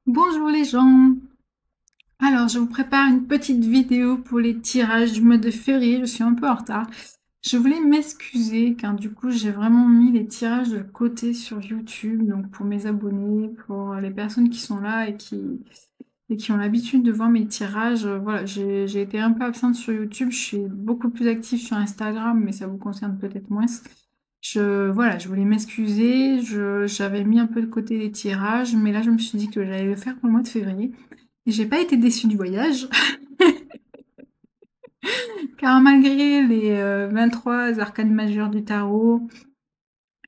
Bonjour les gens. Alors, je vous prépare une petite vidéo pour les tirages du mois de février. Je suis un peu en retard. Je voulais m'excuser car du coup, j'ai vraiment mis les tirages de côté sur YouTube. Donc, pour mes abonnés, pour les personnes qui sont là et qui ont l'habitude de voir mes tirages. Voilà, j'ai été un peu absente sur YouTube. Je suis beaucoup plus active sur Instagram, mais ça vous concerne peut-être moins. Voilà, je voulais m'excuser. J'avais mis un peu de côté les tirages, mais là, je me suis dit que j'allais le faire pour le mois de février. J'ai pas été déçue du voyage, car malgré les 23 arcanes majeures du tarot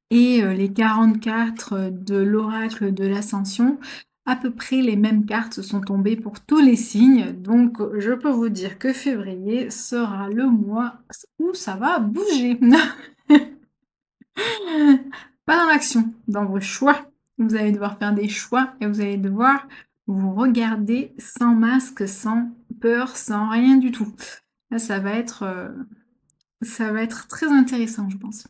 et les 44 de l'oracle de l'ascension, à peu près les mêmes cartes sont tombées pour tous les signes. Donc je peux vous dire que février sera le mois où ça va bouger. Pas dans l'action, dans vos choix. Vous allez devoir faire des choix et vous allez devoir vous regarder sans masque, sans peur, sans rien du tout. Là, ça va être très intéressant, je pense.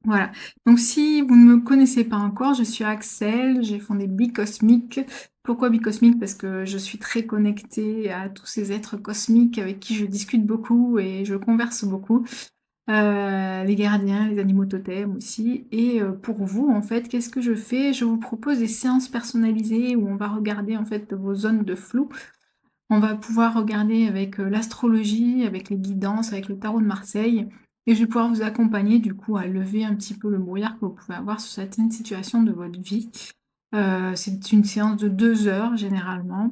Voilà. Donc, si vous ne me connaissez pas encore, je suis Axel, j'ai fondé Bicosmique. Pourquoi Bicosmique? Parce que je suis très connectée à tous ces êtres cosmiques avec qui je discute beaucoup et je converse beaucoup. Les gardiens, les animaux totems aussi. Et pour vous, en fait, qu'est-ce que je fais? Je vous propose des séances personnalisées où on va regarder en fait vos zones de flou. On va pouvoir regarder avec l'astrologie, avec les guidances, avec le tarot de Marseille. Et je vais pouvoir vous accompagner du coup à lever un petit peu le brouillard que vous pouvez avoir sur certaines situations de votre vie. C'est une séance de 2 heures généralement.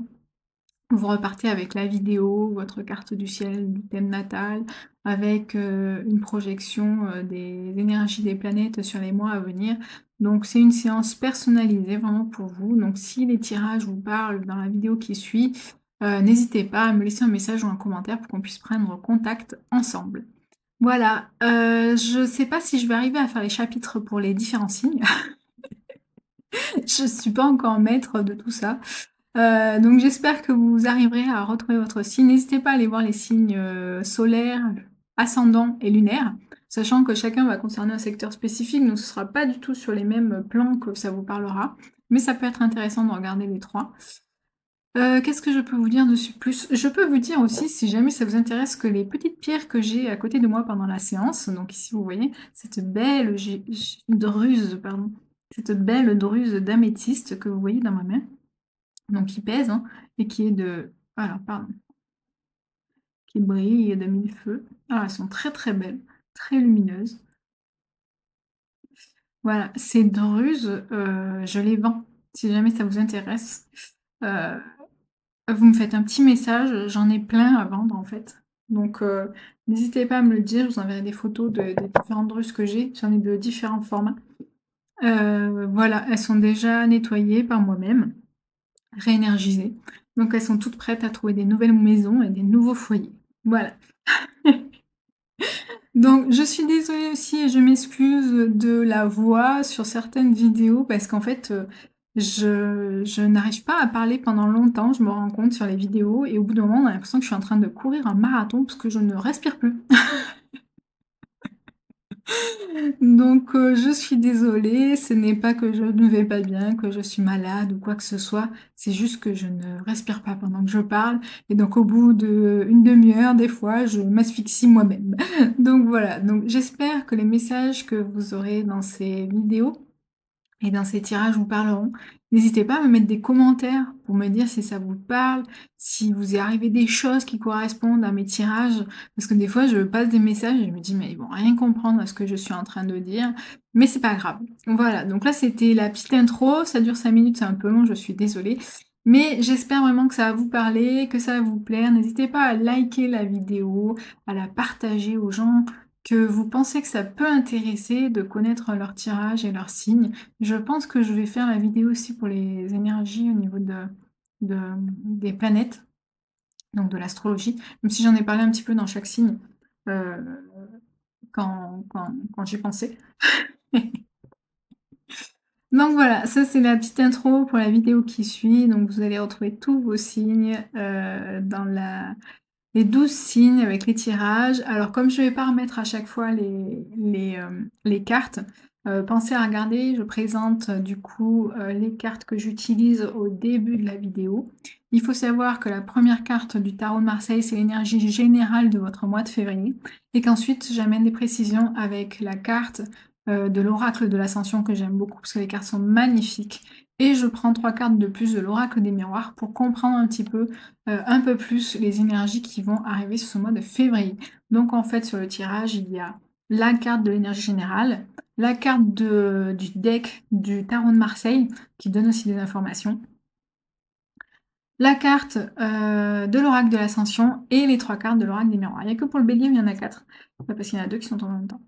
Vous repartez avec la vidéo, votre carte du ciel, du thème natal, avec une projection des énergies des planètes sur les mois à venir. Donc c'est une séance personnalisée vraiment pour vous. Donc si les tirages vous parlent dans la vidéo qui suit, n'hésitez pas à me laisser un message ou un commentaire pour qu'on puisse prendre contact ensemble. Voilà, je ne sais pas si je vais arriver à faire les chapitres pour les différents signes. Je ne suis pas encore maître de tout ça. Donc j'espère que vous arriverez à retrouver votre signe. N'hésitez pas à aller voir les signes solaires, ascendants et lunaires, sachant que chacun va concerner un secteur spécifique, donc ce ne sera pas du tout sur les mêmes plans que ça vous parlera, mais ça peut être intéressant de regarder les trois. Qu'est-ce que je peux vous dire dessus plus? Je peux vous dire aussi, si jamais ça vous intéresse, que les petites pierres que j'ai à côté de moi pendant la séance, donc ici vous voyez cette belle druse, pardon, cette belle druse d'améthyste que vous voyez dans ma main, donc qui pèse, hein, et qui est de... Alors, pardon, qui brille de mille feux. Alors, elles sont très très belles, très lumineuses. Voilà, ces druses, je les vends, si jamais ça vous intéresse. Euh, Vous me faites un petit message, j'en ai plein à vendre en fait. Donc, n'hésitez pas à me le dire, je vous enverrai des photos des différentes druses que j'ai. J'en ai de différents formats. Voilà, elles sont déjà nettoyées par moi-même, réénergisées. Donc, elles sont toutes prêtes à trouver des nouvelles maisons et des nouveaux foyers. Voilà. Donc, je suis désolée aussi et je m'excuse de la voix sur certaines vidéos parce qu'en fait, je n'arrive pas à parler pendant longtemps, je me rends compte sur les vidéos et au bout d'un moment, on a l'impression que je suis en train de courir un marathon parce que je ne respire plus. Donc, je suis désolée, ce n'est pas que je ne vais pas bien, que je suis malade ou quoi que ce soit, c'est juste que je ne respire pas pendant que je parle et donc au bout d'une demi-heure, des fois, je m'asphyxie moi-même. Donc voilà, donc j'espère que les messages que vous aurez dans ces vidéos et dans ces tirages vous parleront. N'hésitez pas à me mettre des commentaires pour me dire si ça vous parle, si vous est arrivé des choses qui correspondent à mes tirages, parce que des fois je passe des messages et je me dis mais ils vont rien comprendre à ce que je suis en train de dire, mais c'est pas grave. Voilà, donc là c'était la petite intro, ça dure 5 minutes, c'est un peu long, je suis désolée. Mais j'espère vraiment que ça va vous parler, que ça va vous plaire. N'hésitez pas à liker la vidéo, à la partager aux gens que vous pensez que ça peut intéresser de connaître leur tirage et leurs signes. Je pense que je vais faire la vidéo aussi pour les énergies au niveau des planètes, donc de l'astrologie, même si j'en ai parlé un petit peu dans chaque signe euh, quand j'y pensais. Donc voilà, ça c'est la petite intro pour la vidéo qui suit. Donc vous allez retrouver tous vos signes dans les 12 signes avec les tirages. Alors comme je ne vais pas remettre à chaque fois les cartes, Pensez à regarder, je présente du coup les cartes que j'utilise au début de la vidéo. Il faut savoir que la première carte du tarot de Marseille, c'est l'énergie générale de votre mois de février et qu'ensuite j'amène des précisions avec la carte de l'oracle de l'ascension que j'aime beaucoup parce que les cartes sont magnifiques et je prends 3 cartes de plus de l'oracle des miroirs pour comprendre un peu plus les énergies qui vont arriver sur ce mois de février. Donc en fait sur le tirage, il y a la carte de l'énergie générale, la carte du deck du tarot de Marseille, qui donne aussi des informations, la carte de l'oracle de l'ascension et les 3 cartes de l'oracle des miroirs. Il n'y a que pour le bélier, il y en a 4, parce qu'il y en a 2 qui sont en même temps.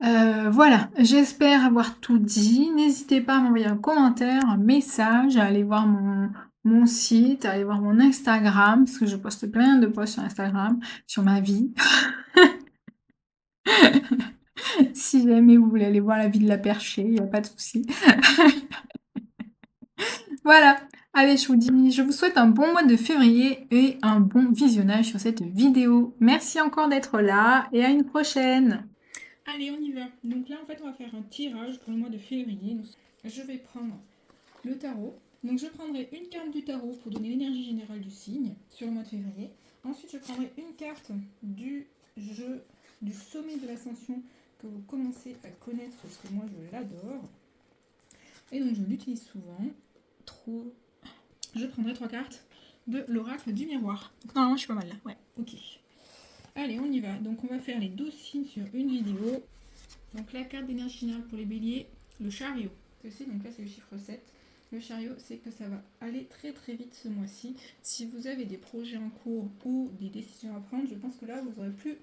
Voilà, j'espère avoir tout dit. N'hésitez pas à m'envoyer un commentaire, un message, à aller voir mon site, à aller voir mon Instagram, parce que je poste plein de posts sur Instagram, sur ma vie. Si jamais vous voulez aller voir la vie de la perchée, il n'y a pas de souci. Voilà, allez, je vous souhaite un bon mois de février et un bon visionnage sur cette vidéo. Merci encore d'être là et à une prochaine. Allez, on y va. Donc là, en fait, on va faire un tirage pour le mois de février. Je vais prendre le tarot. Donc je prendrai une carte du tarot pour donner l'énergie générale du signe sur le mois de février. Ensuite, je prendrai une carte du jeu du sommet de l'ascension que vous commencez à connaître parce que moi, je l'adore. Et donc, je l'utilise souvent. Trop. Je prendrai 3 cartes de l'oracle du miroir. Donc normalement, je suis pas mal là. Ouais, ok. Allez, on y va. Donc on va faire les 12 signes sur une vidéo. Donc la carte d'énergie générale pour les béliers, le chariot. Ceci, donc là c'est le chiffre 7. Le chariot, c'est que ça va aller très très vite ce mois-ci. Si vous avez des projets en cours ou des décisions à prendre, je pense que là vous n'aurez plus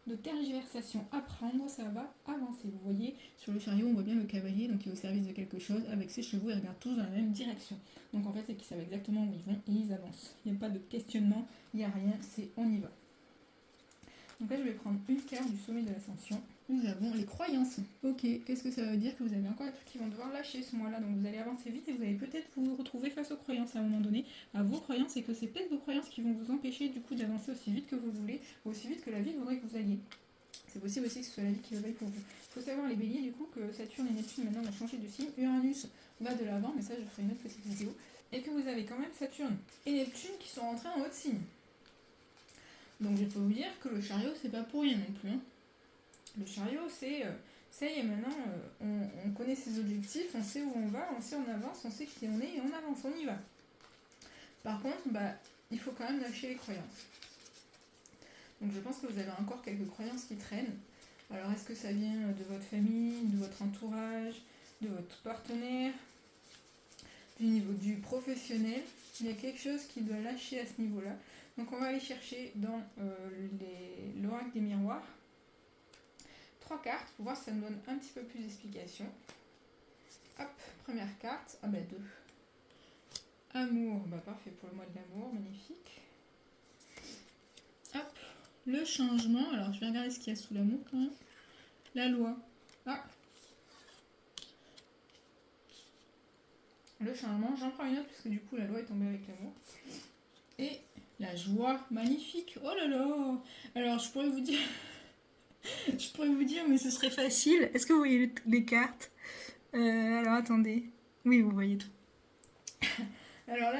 de tergiversation à prendre, ça va avancer. Vous voyez, sur le chariot, on voit bien le cavalier, donc il est au service de quelque chose, avec ses chevaux, ils regardent tous dans la même direction. Donc en fait, c'est qu'ils savent exactement où ils vont et ils avancent. Il n'y a pas de questionnement, il n'y a rien, c'est on y va. Donc là, je vais prendre une carte du sommet de l'ascension. Nous avons les croyances. Ok, qu'est-ce que ça veut dire? Que vous avez encore des trucs qui vont devoir lâcher ce mois-là. Donc vous allez avancer vite et vous allez peut-être vous retrouver face aux croyances à un moment donné, à vos croyances, et que c'est peut-être vos croyances qui vont vous empêcher du coup d'avancer aussi vite que vous voulez, aussi vite que la vie voudrait que vous alliez. C'est possible aussi que ce soit la vie qui le veuille pour vous. Il faut savoir les béliers du coup que Saturne et Neptune maintenant vont changer de signe. Uranus va de l'avant, mais ça je ferai une autre petite vidéo. Et que vous avez quand même Saturne et Neptune qui sont rentrés en votre signe. Donc je peux vous dire que le chariot c'est pas pour rien non plus. Hein. Le chariot c'est ça y est maintenant on connaît ses objectifs, on sait où on va, on sait on avance, on sait qui on est et on avance, on y va. Par contre il faut quand même lâcher les croyances. Donc je pense que vous avez encore quelques croyances qui traînent. Alors est-ce que ça vient de votre famille, de votre entourage, de votre partenaire, du niveau du professionnel? Il y a quelque chose qui doit lâcher à ce niveau-là. Donc on va aller chercher dans l'oracle des miroirs 3 cartes pour voir si ça me donne un petit peu plus d'explications. Hop, première carte, ah bah 2. Amour, bah parfait pour le mois de l'amour, magnifique. Hop, le changement, alors je vais regarder ce qu'il y a sous l'amour quand même. La loi, ah. Le changement, j'en prends une autre parce que du coup la loi est tombée avec l'amour. Et la joie, magnifique, oh là là. Alors je pourrais vous dire... Je pourrais vous dire, mais ce serait facile. Est-ce que vous voyez les cartes? Alors attendez. Oui, vous voyez tout. Alors là,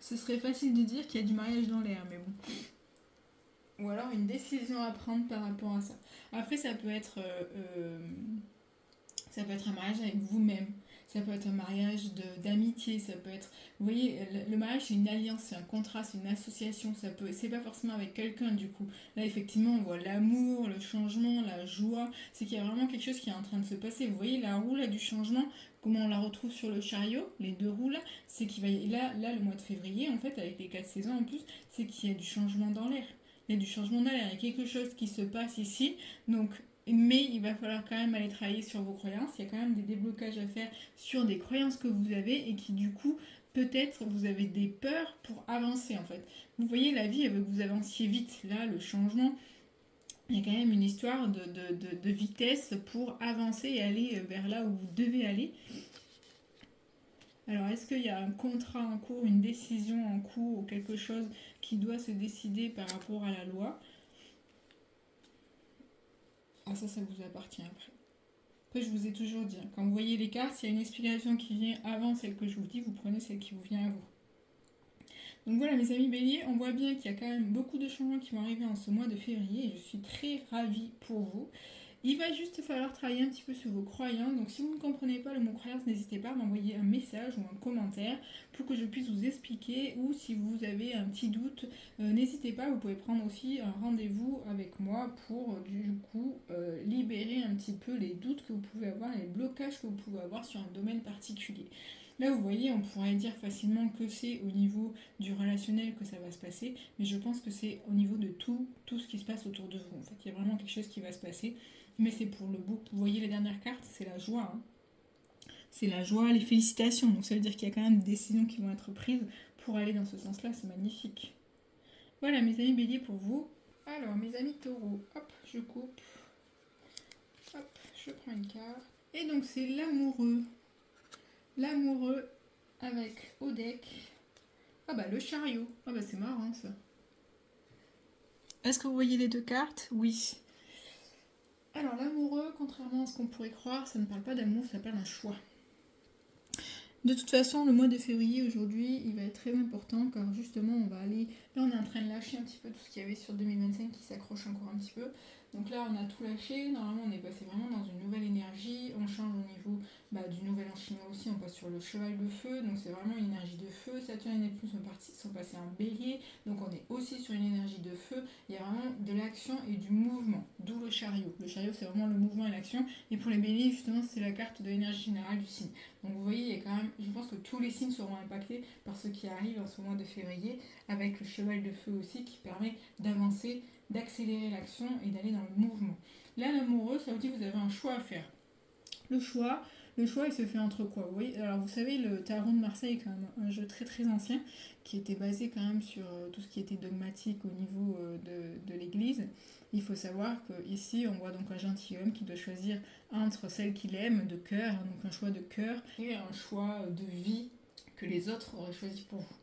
ce serait facile de dire qu'il y a du mariage dans l'air, mais bon. Ou alors une décision à prendre par rapport à ça. Après, ça peut être un mariage avec vous-même. Ça peut être un mariage d'amitié, ça peut être... Vous voyez, le mariage, c'est une alliance, c'est un contrat, c'est une association. C'est pas forcément avec quelqu'un, du coup. Là, effectivement, on voit l'amour, le changement, la joie. C'est qu'il y a vraiment quelque chose qui est en train de se passer. Vous voyez, la roue, là, du changement, comment on la retrouve sur le chariot, les 2 roues, là, c'est qu'il va... Là, le mois de février, en fait, avec les 4 saisons en plus, c'est qu'il y a du changement dans l'air. Il y a du changement dans l'air, il y a quelque chose qui se passe ici. Donc, mais il va falloir quand même aller travailler sur vos croyances. Il y a quand même des déblocages à faire sur des croyances que vous avez et qui du coup, peut-être vous avez des peurs pour avancer en fait. Vous voyez, la vie elle veut que vous avanciez vite. Là, le changement, il y a quand même une histoire de vitesse pour avancer et aller vers là où vous devez aller. Alors, est-ce qu'il y a un contrat en cours, une décision en cours ou quelque chose qui doit se décider par rapport à la loi? Ah ça vous appartient après. Après, je vous ai toujours dit, hein, quand vous voyez les cartes, s'il y a une explication qui vient avant celle que je vous dis, vous prenez celle qui vous vient à vous. Donc voilà mes amis béliers, on voit bien qu'il y a quand même beaucoup de changements qui vont arriver en ce mois de février et je suis très ravie pour vous. Il va juste falloir travailler un petit peu sur vos croyances. Donc si vous ne comprenez pas le mot croyance, n'hésitez pas à m'envoyer un message ou un commentaire pour que je puisse vous expliquer. Ou si vous avez un petit doute, n'hésitez pas, vous pouvez prendre aussi un rendez-vous avec moi pour du coup libérer un petit peu les doutes que vous pouvez avoir, les blocages que vous pouvez avoir sur un domaine particulier. Là, vous voyez, on pourrait dire facilement que c'est au niveau du relationnel que ça va se passer, mais je pense que c'est au niveau de tout ce qui se passe autour de vous. En fait, il y a vraiment quelque chose qui va se passer, mais c'est pour le beau. Vous voyez les dernières cartes, c'est la joie. Hein. C'est la joie, les félicitations. Donc ça veut dire qu'il y a quand même des décisions qui vont être prises pour aller dans ce sens-là. C'est magnifique. Voilà, mes amis béliers pour vous. Alors, mes amis taureaux, hop, je coupe. Hop, je prends une carte. Et donc, c'est l'amoureux. L'amoureux avec au deck. Ah bah, le chariot. Ah bah, c'est marrant ça. Est-ce que vous voyez les deux cartes? Oui. Alors, l'amoureux, contrairement à ce qu'on pourrait croire, ça ne parle pas d'amour, ça parle d'un choix. De toute façon, le mois de février aujourd'hui, il va être très important car justement, on va aller. Là, on est en train de lâcher un petit peu tout ce qu'il y avait sur 2025 qui s'accroche encore un petit peu. Donc là, on a tout lâché. Normalement, on est passé vraiment dans une nouvelle énergie. On change au niveau du nouvel an chinois aussi. On passe sur le cheval de feu. Donc c'est vraiment une énergie de feu. Saturne et Neptune sont passés en bélier. Donc on est aussi sur une énergie de feu. Il y a vraiment de l'action et du mouvement. D'où le chariot. Le chariot, c'est vraiment le mouvement et l'action. Et pour les béliers, justement, c'est la carte de l'énergie générale du signe. Donc vous voyez, il y a quand même, je pense que tous les signes seront impactés par ce qui arrive en ce mois de février, avec le cheval de feu aussi qui permet d'avancer, d'accélérer l'action et d'aller dans le mouvement. Là, l'amoureux, ça veut dire que vous avez un choix à faire. Le choix, il se fait entre quoi? Oui, alors vous savez, le Tarot de Marseille est quand même un jeu très très ancien qui était basé quand même sur tout ce qui était dogmatique au niveau de l'église. Il faut savoir qu'ici, on voit donc un gentilhomme qui doit choisir entre celle qu'il aime de cœur, donc un choix de cœur, et un choix de vie que les autres auraient choisi pour vous.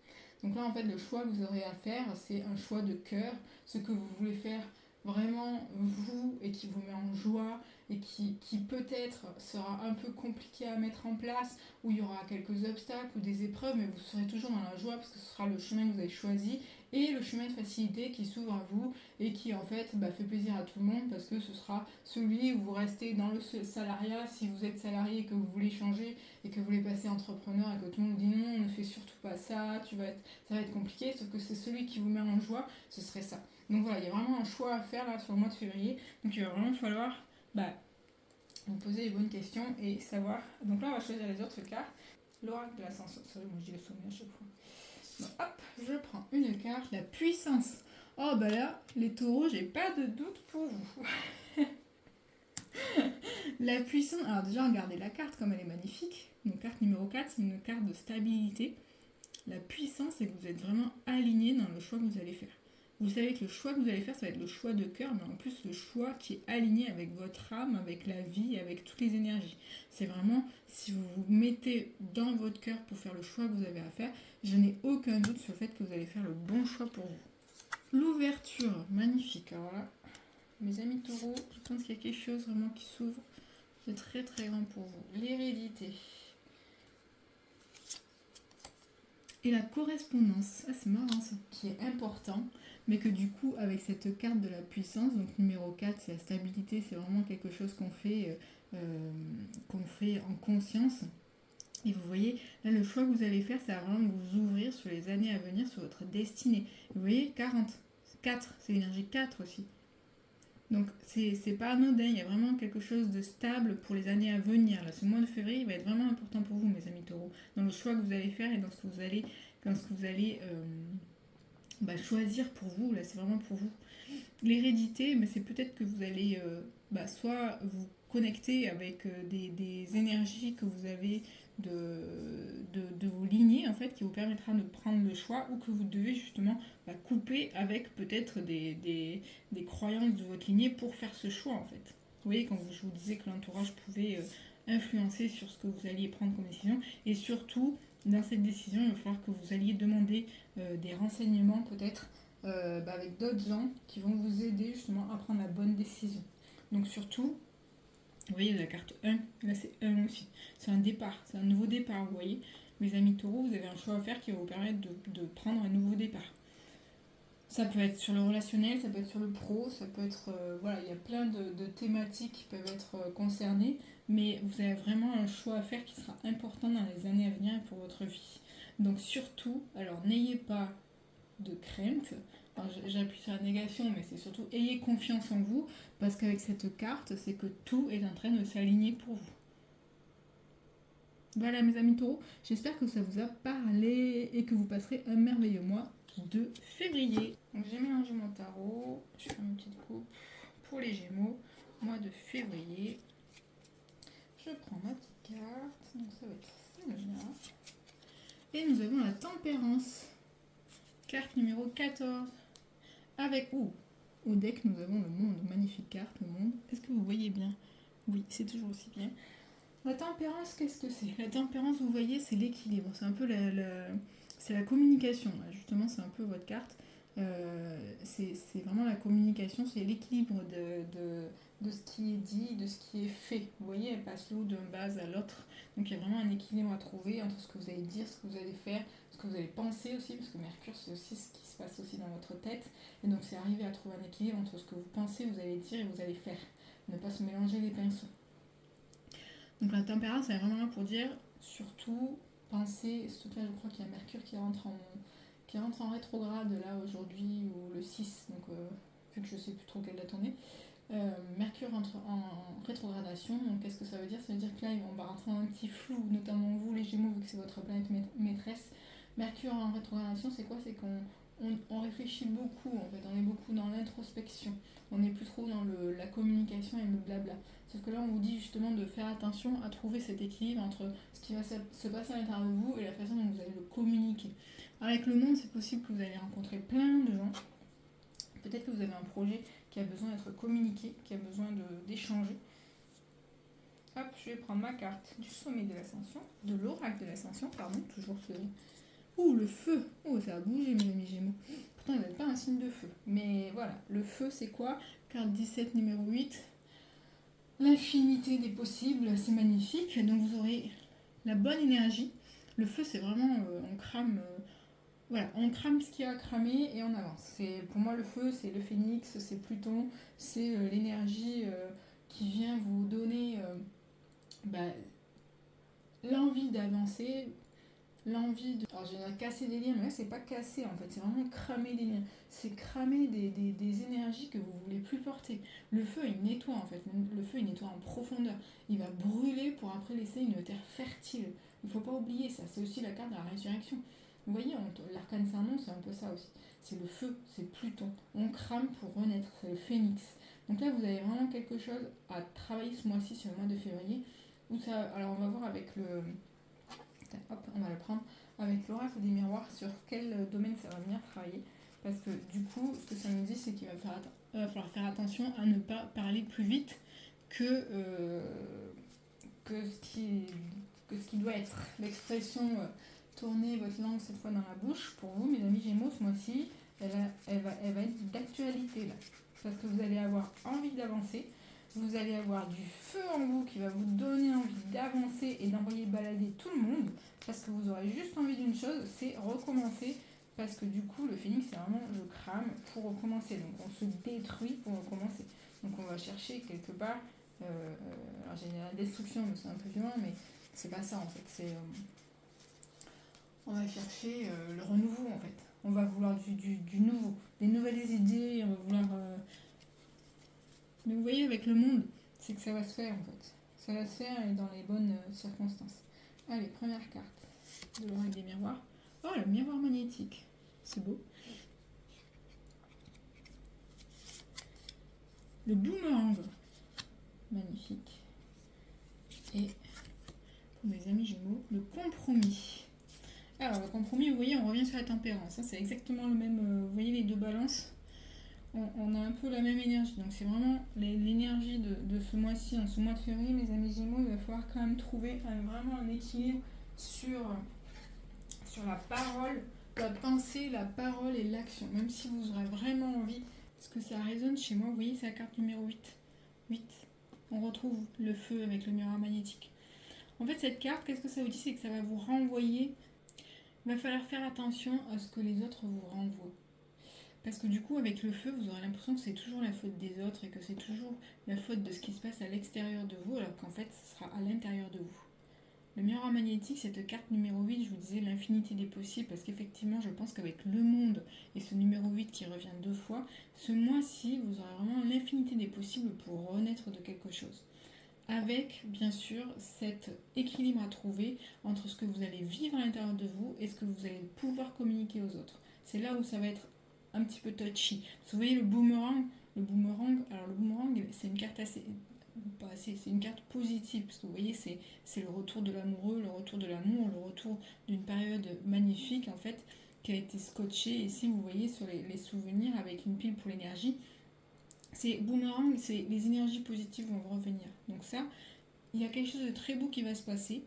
Donc là, en fait, le choix que vous aurez à faire, c'est un choix de cœur, ce que vous voulez faire vraiment vous et qui vous met en joie et qui peut-être sera un peu compliqué à mettre en place, où il y aura quelques obstacles ou des épreuves, mais vous serez toujours dans la joie parce que ce sera le chemin que vous avez choisi et le chemin de facilité qui s'ouvre à vous et qui en fait fait plaisir à tout le monde parce que ce sera celui où vous restez dans le salariat si vous êtes salarié et que vous voulez changer et que vous voulez passer entrepreneur et que tout le monde dit non, ne fais surtout pas ça, ça va être compliqué, sauf que c'est celui qui vous met en joie, ce serait ça. Donc voilà, il y a vraiment un choix à faire là sur le mois de février, donc il va vraiment falloir vous poser les bonnes questions et savoir. Donc là, on va choisir les autres cartes. L'oracle de l'ascension. Sorry, moi je dis le sommet à chaque fois. Donc, hop, je prends une carte, la puissance. Oh bah là, les taureaux, j'ai pas de doute pour vous. La puissance. Alors déjà, regardez la carte comme elle est magnifique. Donc carte numéro 4, c'est une carte de stabilité. La puissance, c'est que vous êtes vraiment aligné dans le choix que vous allez faire. Vous savez que le choix que vous allez faire, ça va être le choix de cœur, mais en plus le choix qui est aligné avec votre âme, avec la vie, avec toutes les énergies. C'est vraiment, si vous vous mettez dans votre cœur pour faire le choix que vous avez à faire, je n'ai aucun doute sur le fait que vous allez faire le bon choix pour vous. L'ouverture, magnifique. Alors là, mes amis taureaux, je pense qu'il y a quelque chose vraiment qui s'ouvre de très très grand pour vous. L'hérédité. Et la correspondance, c'est marrant ça, qui est important, mais que du coup, avec cette carte de la puissance, donc numéro 4, c'est la stabilité, c'est vraiment quelque chose qu'on fait en conscience. Et vous voyez, là, le choix que vous allez faire, c'est vraiment vous ouvrir sur les années à venir, sur votre destinée. Vous voyez, 40, 4, c'est l'énergie 4 aussi. Donc, c'est pas anodin, il y a vraiment quelque chose de stable pour les années à venir. Là, ce mois de février, il va être vraiment important pour vous, mes amis taureaux, dans le choix que vous allez faire et dans ce que vous allez choisir pour vous. Là, c'est vraiment pour vous. L'hérédité, mais c'est peut-être que vous allez soit vous connecter avec des énergies que vous avez de vos lignées, en fait, qui vous permettra de prendre le choix, ou que vous devez justement couper avec peut-être des croyances de votre lignée pour faire ce choix, en fait. Vous voyez, quand je vous disais que l'entourage pouvait influencer sur ce que vous alliez prendre comme décision, et surtout, dans cette décision, il va falloir que vous alliez demander des renseignements peut-être avec d'autres gens qui vont vous aider justement à prendre la bonne décision. Donc surtout, Vous voyez la carte 1, là c'est 1 aussi. C'est un départ, c'est un nouveau départ, vous voyez. Mes amis taureaux, vous avez un choix à faire qui va vous permettre de prendre un nouveau départ. Ça peut être sur le relationnel, ça peut être sur le pro, ça peut être... voilà, il y a plein de thématiques qui peuvent être concernées, mais vous avez vraiment un choix à faire qui sera important dans les années à venir pour votre vie. Donc surtout, alors n'ayez pas de crainte. Enfin, j'appuie sur la négation, mais c'est surtout ayez confiance en vous, parce qu'avec cette carte, c'est que tout est en train de s'aligner pour vous. Voilà mes amis taureaux, j'espère que ça vous a parlé et que vous passerez un merveilleux mois de février. Donc j'ai mélangé mon tarot, je fais une petite coupe pour les Gémeaux, mois de février. Je prends ma petite carte, donc ça va être celle-là. Et nous avons la tempérance, carte numéro 14. Avec, au deck, nous avons le monde, magnifique carte, le monde. Est-ce que vous voyez bien? Oui, c'est toujours aussi bien. La tempérance, qu'est-ce que c'est? La tempérance, vous voyez, c'est l'équilibre. C'est un peu c'est la communication. Là. Justement, c'est un peu votre carte. C'est vraiment la communication, c'est l'équilibre de ce qui est dit, de ce qui est fait. Vous voyez, elle passe l'eau d'une base à l'autre. Donc il y a vraiment un équilibre à trouver entre ce que vous allez dire, ce que vous allez faire, ce que vous allez penser aussi, parce que Mercure, c'est aussi ce qui se passe aussi dans votre tête. Et donc c'est arriver à trouver un équilibre entre ce que vous pensez, vous allez dire et vous allez faire. Ne pas se mélanger les pinceaux. Donc la tempérance, c'est vraiment là pour dire, surtout, pensez, surtout là je crois qu'il y a Mercure qui rentre en rétrograde là aujourd'hui, ou le 6, donc vu que je sais plus trop quelle date on est. Mercure rentre en rétrogradation, donc qu'est-ce que ça veut dire? Ça veut dire que là on va rentrer dans un petit flou, notamment vous les Gémeaux, vu que c'est votre planète maîtresse. Mercure en rétrogradation, c'est quoi? C'est qu'on réfléchit beaucoup, en fait, on est beaucoup dans l'introspection, on n'est plus trop dans la communication et le blabla. Sauf que là on vous dit justement de faire attention à trouver cet équilibre entre ce qui va se passer à l'intérieur de vous et la façon dont vous allez le communiquer. Avec le monde, c'est possible que vous allez rencontrer plein de gens. Peut-être que vous avez un projet qui a besoin d'être communiqué, qui a besoin d'échanger. Hop, je vais prendre ma carte du sommet de l'ascension, de l'oracle de l'ascension, pardon, toujours ce... Ouh, le feu. Oh, ça a bougé mes amis Gémeaux. Pourtant, vous n'êtes pas un signe de feu. Mais voilà, le feu c'est quoi? Carte 17 numéro 8. L'infinité des possibles, c'est magnifique. Donc vous aurez la bonne énergie. Le feu c'est vraiment, on crame... voilà, on crame ce qu'il y a à cramer et on avance. Pour moi, le feu, c'est le phénix, c'est Pluton, c'est l'énergie qui vient vous donner bah, l'envie d'avancer, l'envie de... Alors, j'ai casser des liens, mais là, c'est pas casser en fait, c'est vraiment cramer des liens. C'est cramer des énergies que vous voulez plus porter. Le feu, il nettoie en fait. Le feu, il nettoie en profondeur. Il va brûler pour après laisser une terre fertile. Il faut pas oublier ça. C'est aussi la carte de la résurrection. Vous voyez, l'arcane Saint-Nom, c'est un peu ça aussi. C'est le feu, c'est Pluton. On crame pour renaître, c'est le phénix. Donc là, vous avez vraiment quelque chose à travailler ce mois-ci, sur le mois de février. Où ça, alors, on va voir avec le... Hop, on va le prendre avec l'oracle des miroirs sur quel domaine ça va venir travailler. Parce que du coup, ce que ça nous dit, c'est qu'il va falloir faire attention à ne pas parler plus vite que, que, ce qui doit être. L'expression tourner votre langue cette fois dans la bouche, pour vous, mes amis Gémeaux, ce mois-ci, elle va être d'actualité là. Parce que vous allez avoir envie d'avancer, vous allez avoir du feu en vous qui va vous donner envie d'avancer et d'envoyer balader tout le monde, parce que vous aurez juste envie d'une chose, c'est recommencer, parce que du coup, le phénix, c'est vraiment je crame pour recommencer. Donc on se détruit pour recommencer. Donc on va chercher quelque part, alors j'ai la destruction, donc c'est un peu violent, mais c'est pas ça en fait, c'est... on va chercher le renouveau en fait. On va vouloir du nouveau, des nouvelles idées, on va vouloir... Mais vous voyez, avec le monde, c'est que ça va se faire en fait. Ça va se faire et dans les bonnes circonstances. Allez, première carte de l'oracle des miroirs. Oh, le miroir magnétique. C'est beau. Le boomerang. Magnifique. Et pour mes amis Gémeaux, le compromis. Alors, le compromis, vous voyez, on revient sur la tempérance. C'est exactement le même. Vous voyez les deux balances, on a un peu la même énergie. Donc, c'est vraiment l'énergie de ce mois-ci, en ce mois de février, mes amis Gémeaux. Il va falloir quand même trouver vraiment un équilibre sur la parole, la pensée, la parole et l'action. Même si vous aurez vraiment envie, parce que ça résonne chez moi, vous voyez, c'est la carte numéro 8. 8. on retrouve le feu avec le miroir magnétique. En fait, cette carte, qu'est-ce que ça vous dit? C'est que ça va vous renvoyer. Il va falloir faire attention à ce que les autres vous renvoient. Parce que du coup, avec le feu, vous aurez l'impression que c'est toujours la faute des autres et que c'est toujours la faute de ce qui se passe à l'extérieur de vous, alors qu'en fait, ce sera à l'intérieur de vous. Le miroir magnétique, cette carte numéro 8, je vous disais l'infinité des possibles, parce qu'effectivement, je pense qu'avec le monde et ce numéro 8 qui revient 2 fois, ce mois-ci, vous aurez vraiment l'infinité des possibles pour renaître de quelque chose. Avec, bien sûr, cet équilibre à trouver entre ce que vous allez vivre à l'intérieur de vous et ce que vous allez pouvoir communiquer aux autres. C'est là où ça va être un petit peu touchy. Parce que vous voyez le boomerang, alors le boomerang, c'est une carte c'est une carte positive, parce que vous voyez, c'est le retour de l'amoureux, le retour de l'amour, le retour d'une période magnifique, en fait, qui a été scotchée. Ici, vous voyez, sur les souvenirs, avec une pile pour l'énergie, c'est boomerang, c'est les énergies positives vont revenir. Donc ça, il y a quelque chose de très beau qui va se passer,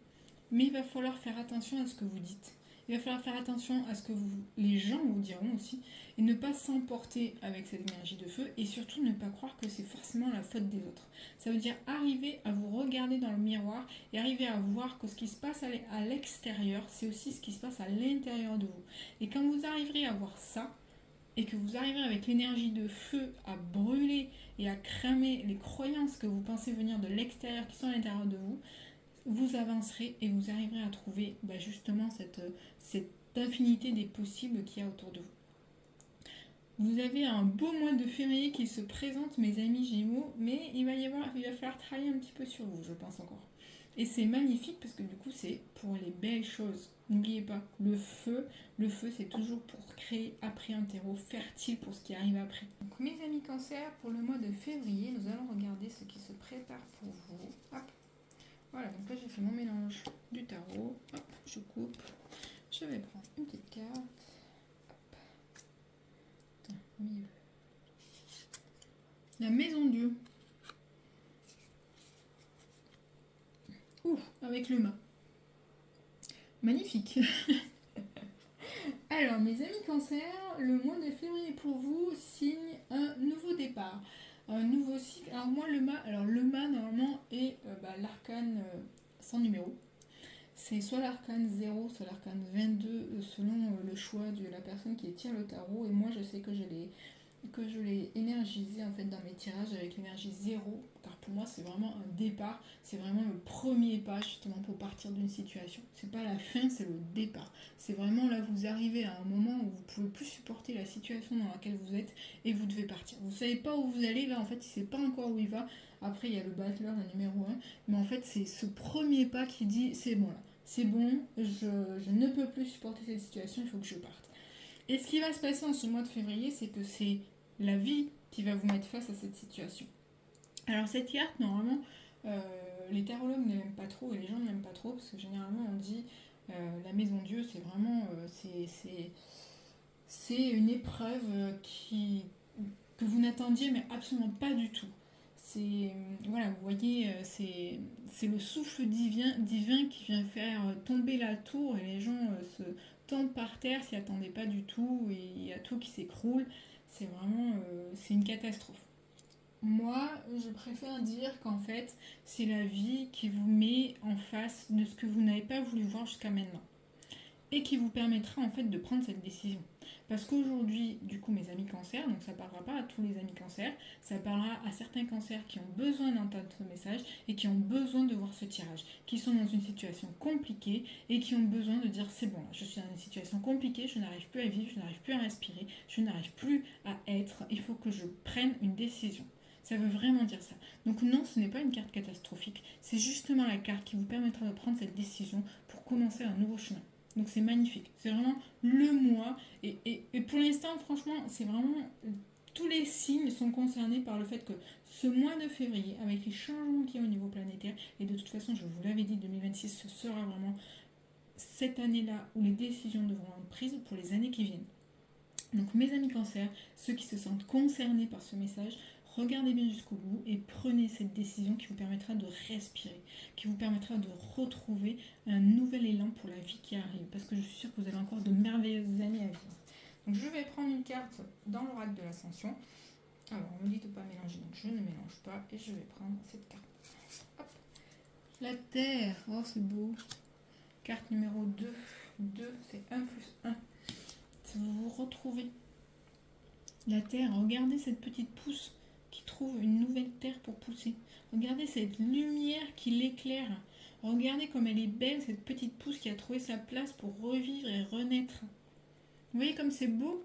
mais il va falloir faire attention à ce que vous dites. Il va falloir faire attention à ce que les gens vous diront aussi, et ne pas s'emporter avec cette énergie de feu, et surtout ne pas croire que c'est forcément la faute des autres. Ça veut dire arriver à vous regarder dans le miroir et arriver à voir que ce qui se passe à l'extérieur, c'est aussi ce qui se passe à l'intérieur de vous. Et quand vous arriverez à voir ça, et que vous arriverez avec l'énergie de feu à brûler et à cramer les croyances que vous pensez venir de l'extérieur qui sont à l'intérieur de vous, vous avancerez et vous arriverez à trouver justement cette infinité des possibles qu'il y a autour de vous. Vous avez un beau mois de février qui se présente, mes amis Gémeaux, mais il va falloir travailler un petit peu sur vous, je pense encore. Et c'est magnifique parce que du coup, c'est pour les belles choses. N'oubliez pas, le feu c'est toujours pour créer après un terreau fertile pour ce qui arrive après. Donc mes amis Cancer, pour le mois de février, nous allons regarder ce qui se prépare pour vous. Hop. Voilà, donc là j'ai fait mon mélange du tarot. Hop, je coupe. Je vais prendre une petite carte. Mieux. La maison Dieu. Ouh, avec le mât. Magnifique. Alors, mes amis Cancer, le mois de février pour vous signe un nouveau départ. Un nouveau cycle. Alors, moi, le mât normalement, est l'arcane sans numéro. C'est soit l'arcane 0, soit l'arcane 22, selon le choix de la personne qui tire le tarot. Et moi, je sais que je l'ai énergisé en fait dans mes tirages avec l'énergie 0, car pour moi c'est vraiment un départ, c'est vraiment le premier pas justement pour partir d'une situation. C'est pas la fin, c'est le départ. C'est vraiment là, vous arrivez à un moment où vous pouvez plus supporter la situation dans laquelle vous êtes et vous devez partir. Vous savez pas où vous allez, là en fait il sait pas encore où il va. Après il y a le battleur, le numéro 1, mais en fait c'est ce premier pas qui dit c'est bon là, c'est bon, je ne peux plus supporter cette situation, il faut que je parte. Et ce qui va se passer en ce mois de février, c'est que c'est la vie qui va vous mettre face à cette situation. Alors cette carte, normalement, les tarologues ne l'aiment pas trop et les gens ne l'aiment pas trop parce que généralement on dit la maison Dieu, c'est vraiment c'est une épreuve que vous n'attendiez mais absolument pas du tout. C'est voilà, vous voyez, c'est le souffle divin qui vient faire tomber la tour et les gens se tombent par terre, s'y attendaient pas du tout et il y a tout qui s'écroule. C'est vraiment c'est une catastrophe. Moi, je préfère dire qu'en fait, c'est la vie qui vous met en face de ce que vous n'avez pas voulu voir jusqu'à maintenant et qui vous permettra en fait de prendre cette décision. Parce qu'aujourd'hui, du coup, mes amis cancers, donc ça ne parlera pas à tous les amis cancers, ça parlera à certains cancers qui ont besoin d'entendre ce message et qui ont besoin de voir ce tirage, qui sont dans une situation compliquée et qui ont besoin de dire c'est bon, je suis dans une situation compliquée, je n'arrive plus à vivre, je n'arrive plus à respirer, je n'arrive plus à être, il faut que je prenne une décision. Ça veut vraiment dire ça. Donc non, ce n'est pas une carte catastrophique, c'est justement la carte qui vous permettra de prendre cette décision pour commencer un nouveau chemin. Donc c'est magnifique. C'est vraiment le mois. Et pour l'instant, franchement, c'est vraiment... Tous les signes sont concernés par le fait que ce mois de février, avec les changements qu'il y a au niveau planétaire, et de toute façon, je vous l'avais dit, 2026, ce sera vraiment cette année-là où les décisions devront être prises pour les années qui viennent. Donc mes amis cancers, ceux qui se sentent concernés par ce message, regardez bien jusqu'au bout et prenez cette décision qui vous permettra de respirer, qui vous permettra de retrouver un nouvel élan pour la vie qui arrive, parce que je suis sûre que vous avez encore de merveilleuses années à vivre. Donc je vais prendre une carte dans l'oracle de l'ascension. Alors on me dit de ne pas mélanger, donc je ne mélange pas et je vais prendre cette carte. Hop. La Terre, oh c'est beau. Carte numéro 2. 2, c'est 1 plus 1. Vous vous retrouvez. La Terre, regardez cette petite pousse qui trouve une nouvelle terre pour pousser. Regardez cette lumière qui l'éclaire. Regardez comme elle est belle, cette petite pousse qui a trouvé sa place pour revivre et renaître. Vous voyez comme c'est beau?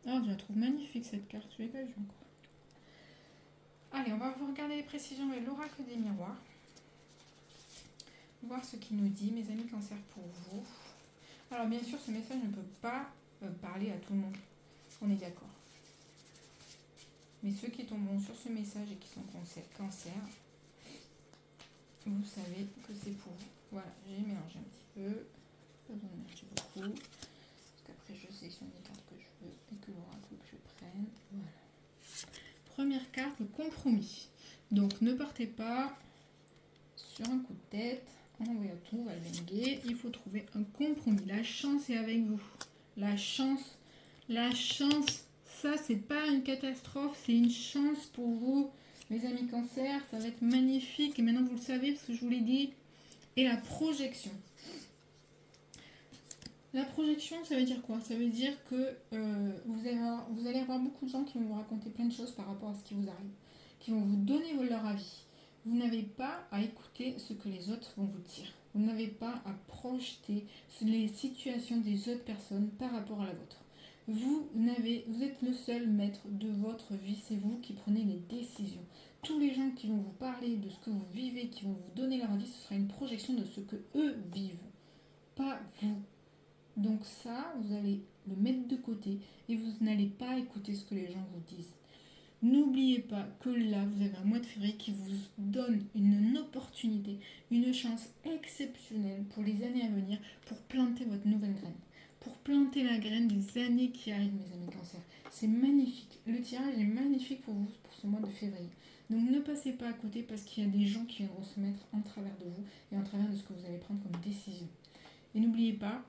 Oh, je la trouve magnifique cette carte, je l'ai pas vue encore. Allez, on va regarder les précisions avec l'oracle des miroirs. Voir ce qu'il nous dit, mes amis Cancer, pour vous. Alors bien sûr, ce message ne peut pas parler à tout le monde. On est d'accord. Mais ceux qui tomberont sur ce message et qui sont Cancer, vous savez que c'est pour vous. Voilà, j'ai mélangé un petit peu. Pas besoin de mélanger beaucoup. Parce qu'après, je sélectionne les cartes que je veux et que l'oracle que je prenne. Voilà. Première carte, le compromis. Donc, ne partez pas sur un coup de tête. En voyant tout, on va le linguer. Il faut trouver un compromis. La chance est avec vous. La chance, ça, c'est pas une catastrophe, c'est une chance pour vous. Mes amis Cancer, ça va être magnifique. Et maintenant, vous le savez, parce que je vous l'ai dit. Et la projection. La projection, ça veut dire quoi? Ça veut dire que vous allez avoir beaucoup de gens qui vont vous raconter plein de choses par rapport à ce qui vous arrive, qui vont vous donner leur avis. Vous n'avez pas à écouter ce que les autres vont vous dire. Vous n'avez pas à projeter les situations des autres personnes par rapport à la vôtre. Vous êtes le seul maître de votre vie, c'est vous qui prenez les décisions. Tous les gens qui vont vous parler de ce que vous vivez, qui vont vous donner leur avis, ce sera une projection de ce que eux vivent, pas vous. Donc ça, vous allez le mettre de côté et vous n'allez pas écouter ce que les gens vous disent. N'oubliez pas que là, vous avez un mois de février qui vous donne une opportunité, une chance exceptionnelle pour les années à venir pour planter votre nouvelle graine. Pour planter la graine des années qui arrivent, mes amis Cancer. C'est magnifique. Le tirage est magnifique pour vous pour ce mois de février. Donc ne passez pas à côté parce qu'il y a des gens qui viendront se mettre en travers de vous et en travers de ce que vous allez prendre comme décision. Et n'oubliez pas,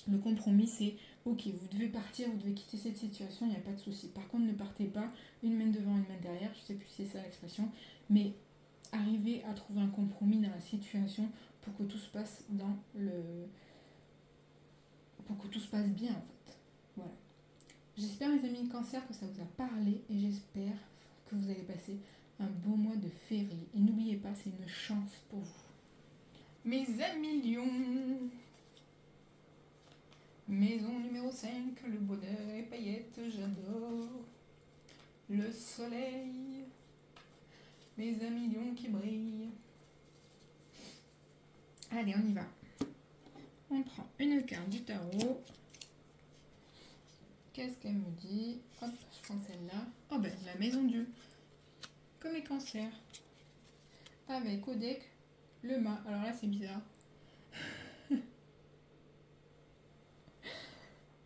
le compromis, c'est ok, vous devez partir, vous devez quitter cette situation, il n'y a pas de souci. Par contre, ne partez pas une main devant, une main derrière, je ne sais plus si c'est ça l'expression, mais arrivez à trouver un compromis dans la situation pour que tout se passe pour que tout se passe bien en fait. Voilà. J'espère mes amis Cancer que ça vous a parlé et j'espère que vous allez passer un beau mois de février. Et n'oubliez pas, c'est une chance pour vous. Mes amis Lions, maison numéro 5, le bonheur et paillettes, j'adore. Le soleil, mes amis lions qui brillent. Allez, on y va. On prend une carte du tarot. Qu'est-ce qu'elle me dit? Hop, je prends celle-là. Oh ben, la maison Dieu. Comme les cancers. Avec au deck, le mât. Alors là, c'est bizarre.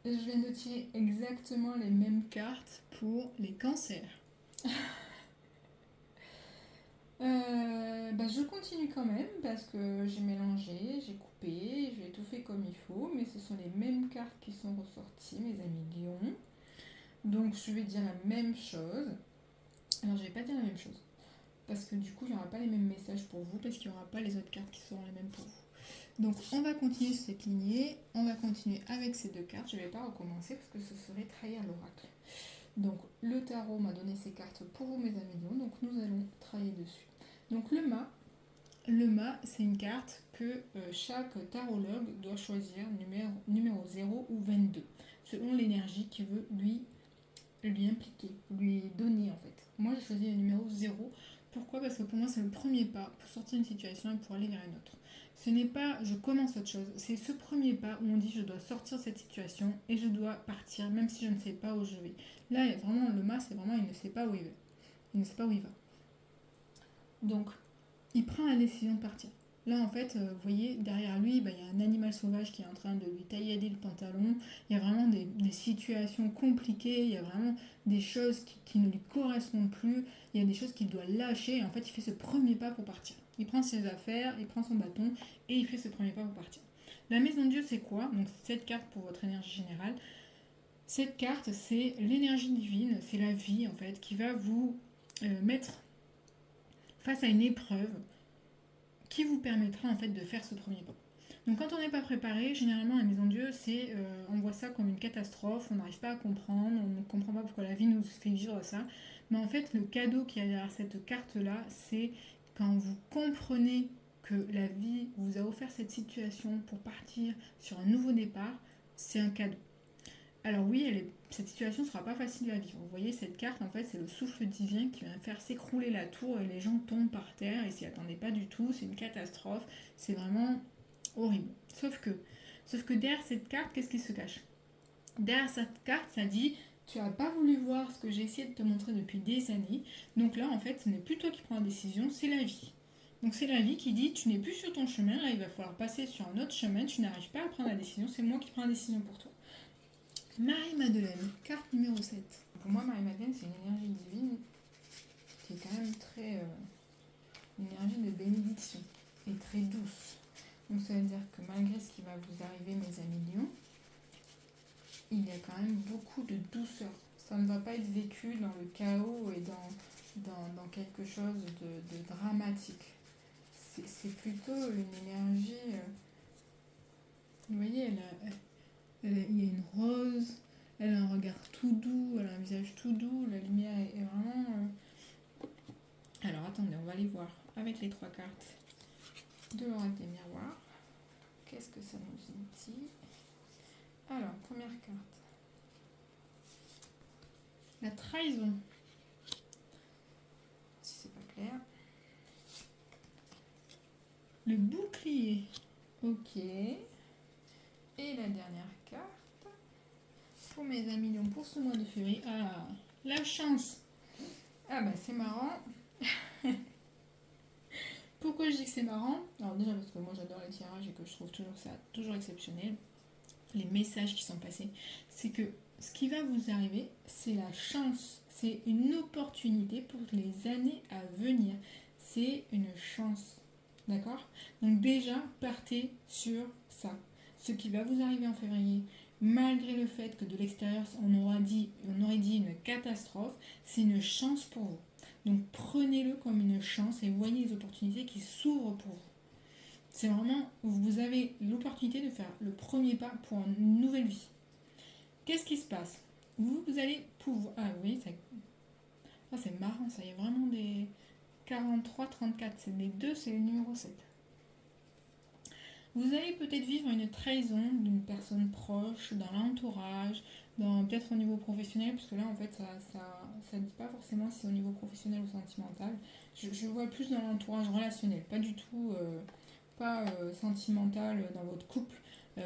Je viens de tirer exactement les mêmes cartes pour les cancers. Je continue quand même parce que j'ai mélangé, j'ai coupé, j'ai tout fait comme il faut, mais ce sont les mêmes cartes qui sont ressorties, mes amis lions. Donc je vais dire la même chose. Alors je vais pas dire la même chose parce que du coup il n'y aura pas les mêmes messages pour vous parce qu'il n'y aura pas les autres cartes qui seront les mêmes pour vous. Donc on va continuer cette lignée, on va continuer avec ces deux cartes. Je ne vais pas recommencer parce que ce serait trahir l'oracle. Donc le tarot m'a donné ces cartes pour vous mes amis lions, donc nous allons travailler dessus. Donc le mât, c'est une carte que chaque tarologue doit choisir numéro 0 ou 22, selon l'énergie qu'il veut lui impliquer, lui donner en fait. Moi j'ai choisi le numéro 0. Pourquoi? Parce que pour moi c'est le premier pas pour sortir d'une situation et pour aller vers une autre. Ce n'est pas je commence autre chose, c'est ce premier pas où on dit je dois sortir de cette situation et je dois partir même si je ne sais pas où je vais. Là vraiment le mât c'est vraiment il ne sait pas où il va. Il ne sait pas où il va. Donc il prend la décision de partir. Là, en fait, vous voyez, derrière lui, il y a un animal sauvage qui est en train de lui taillader le pantalon. Il y a vraiment des situations compliquées. Il y a vraiment des choses qui ne lui correspondent plus. Il y a des choses qu'il doit lâcher. Et en fait, il fait ce premier pas pour partir. Il prend ses affaires, il prend son bâton et il fait ce premier pas pour partir. La maison de Dieu, c'est quoi? Donc, cette carte pour votre énergie générale. Cette carte, c'est l'énergie divine, c'est la vie, en fait, qui va vous mettre face à une épreuve qui vous permettra en fait de faire ce premier pas. Donc quand on n'est pas préparé, généralement la maison Dieu, on voit ça comme une catastrophe, on n'arrive pas à comprendre, on ne comprend pas pourquoi la vie nous fait vivre ça. Mais en fait, le cadeau qu'il y a derrière cette carte-là, c'est quand vous comprenez que la vie vous a offert cette situation pour partir sur un nouveau départ, c'est un cadeau. Alors oui, cette situation ne sera pas facile à vivre. Vous voyez, cette carte, en fait, c'est le souffle divin qui va faire s'écrouler la tour et les gens tombent par terre et s'y attendaient pas du tout. C'est une catastrophe. C'est vraiment horrible. Sauf que derrière cette carte, qu'est-ce qui se cache? Derrière cette carte, ça dit tu n'as pas voulu voir ce que j'ai essayé de te montrer depuis des années. Donc là, en fait, ce n'est plus toi qui prends la décision, c'est la vie. Donc c'est la vie qui dit tu n'es plus sur ton chemin, là il va falloir passer sur un autre chemin, tu n'arrives pas à prendre la décision, c'est moi qui prends la décision pour toi. Marie-Madeleine, carte numéro 7. Pour moi, Marie-Madeleine, c'est une énergie divine qui est quand même une énergie de bénédiction et très douce. Donc ça veut dire que malgré ce qui va vous arriver, mes amis lions, il y a quand même beaucoup de douceur. Ça ne va pas être vécu dans le chaos et dans quelque chose de dramatique. C'est plutôt une énergie... vous voyez, il y a une rose, elle a un regard tout doux, elle a un visage tout doux, la lumière est vraiment... Alors attendez, on va aller voir avec les 3 cartes de l'oracle des miroirs. Qu'est-ce que ça nous dit? Alors, première carte. La trahison. Si c'est pas clair. Le bouclier. Ok. Et la dernière carte. Pour mes amis lions, pour ce mois de février. Ah, la chance. Ah bah c'est marrant. Pourquoi je dis que c'est marrant? Alors déjà parce que moi j'adore les tirages et que je trouve toujours ça toujours exceptionnel. Les messages qui sont passés. C'est que ce qui va vous arriver, c'est la chance. C'est une opportunité pour les années à venir. C'est une chance. D'accord? Donc déjà, partez sur ça. Ce qui va vous arriver en février, malgré le fait que de l'extérieur, on aurait dit une catastrophe, c'est une chance pour vous. Donc prenez-le comme une chance et voyez les opportunités qui s'ouvrent pour vous. C'est vraiment, vous avez l'opportunité de faire le premier pas pour une nouvelle vie. Qu'est-ce qui se passe? Vous allez pouvoir... Ah oui, c'est marrant, ça y est vraiment des 43, 34. C'est les deux, c'est le numéro 7. Vous allez peut-être vivre une trahison d'une personne proche, dans l'entourage, peut-être au niveau professionnel, parce que là, en fait, ça dit pas forcément si c'est au niveau professionnel ou sentimental. Je vois plus dans l'entourage relationnel, pas du tout, pas sentimental dans votre couple,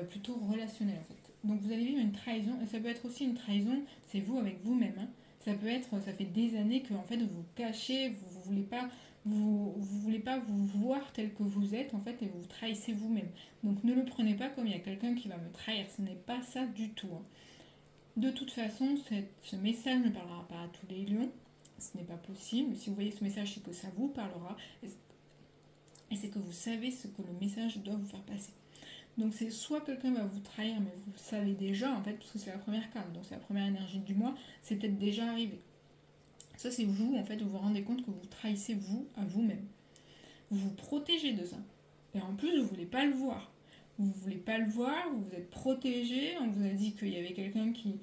plutôt relationnel, en fait. Donc vous allez vivre une trahison, et ça peut être aussi une trahison, c'est vous avec vous-même, hein. Ça fait des années que, en fait, vous vous cachez, vous voulez pas voulez pas vous voir tel que vous êtes en fait et vous trahissez vous-même. Donc ne le prenez pas comme il y a quelqu'un qui va me trahir, ce n'est pas ça du tout, hein. De toute façon, ce message ne parlera pas à tous les lions, ce n'est pas possible. Si vous voyez ce message, c'est que ça vous parlera et c'est que vous savez ce que le message doit vous faire passer. Donc c'est soit quelqu'un va vous trahir, mais vous le savez déjà en fait, parce que c'est la première carte, donc c'est la première énergie du mois, c'est peut-être déjà arrivé. Ça c'est vous en fait, vous vous rendez compte que vous trahissez vous à vous-même. Vous vous protégez de ça. Et en plus, vous ne voulez pas le voir. Vous ne voulez pas le voir, vous vous êtes protégé. On vous a dit qu'il y avait quelqu'un qui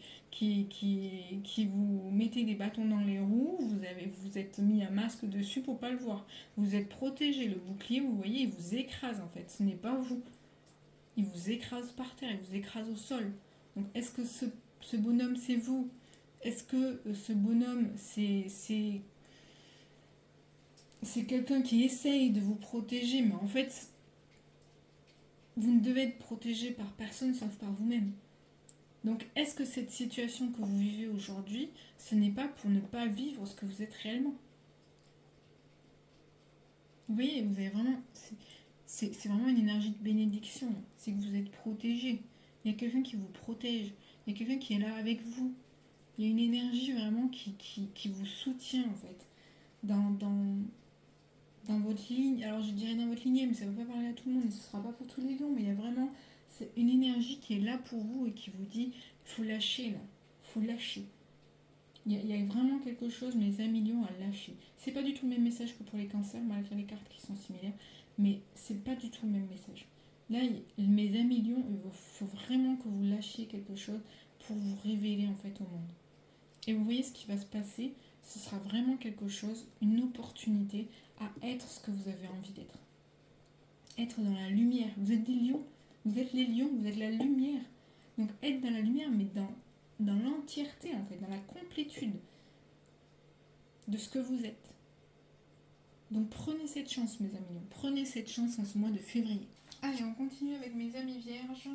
vous mettait des bâtons dans les roues. Vous êtes mis un masque dessus pour ne pas le voir. Vous êtes protégé. Le bouclier, vous voyez, il vous écrase en fait. Ce n'est pas vous. Il vous écrase par terre, il vous écrase au sol. Donc est-ce que ce bonhomme, c'est vous? Est-ce que ce bonhomme, c'est quelqu'un qui essaye de vous protéger, mais en fait, vous ne devez être protégé par personne sauf par vous-même. Donc, est-ce que cette situation que vous vivez aujourd'hui, ce n'est pas pour ne pas vivre ce que vous êtes réellement? Vous voyez, vous avez vraiment... C'est vraiment une énergie de bénédiction. C'est que vous êtes protégé. Il y a quelqu'un qui vous protège. Il y a quelqu'un qui est là avec vous. Il y a une énergie vraiment qui vous soutient, en fait. Dans votre ligne, alors je dirais dans votre lignée, mais ça ne veut pas parler à tout le monde et ce ne sera pas pour tous les lions, mais il y a vraiment une énergie qui est là pour vous et qui vous dit il faut lâcher là, il faut lâcher. Il y a vraiment quelque chose, mes amis lions, à lâcher. C'est pas du tout le même message que pour les cancers, malgré les cartes qui sont similaires, mais c'est pas du tout le même message. Là, mes amis lions, il faut vraiment que vous lâchiez quelque chose pour vous révéler en fait au monde. Et vous voyez ce qui va se passer, ce sera vraiment quelque chose, une opportunité à être ce que vous avez envie d'être. Être dans la lumière. Vous êtes des lions, vous êtes les lions, vous êtes la lumière. Donc être dans la lumière, mais dans l'entièreté en fait, dans la complétude de ce que vous êtes. Donc prenez cette chance mes amis lions, prenez cette chance en ce mois de février. Allez, on continue avec mes amis vierges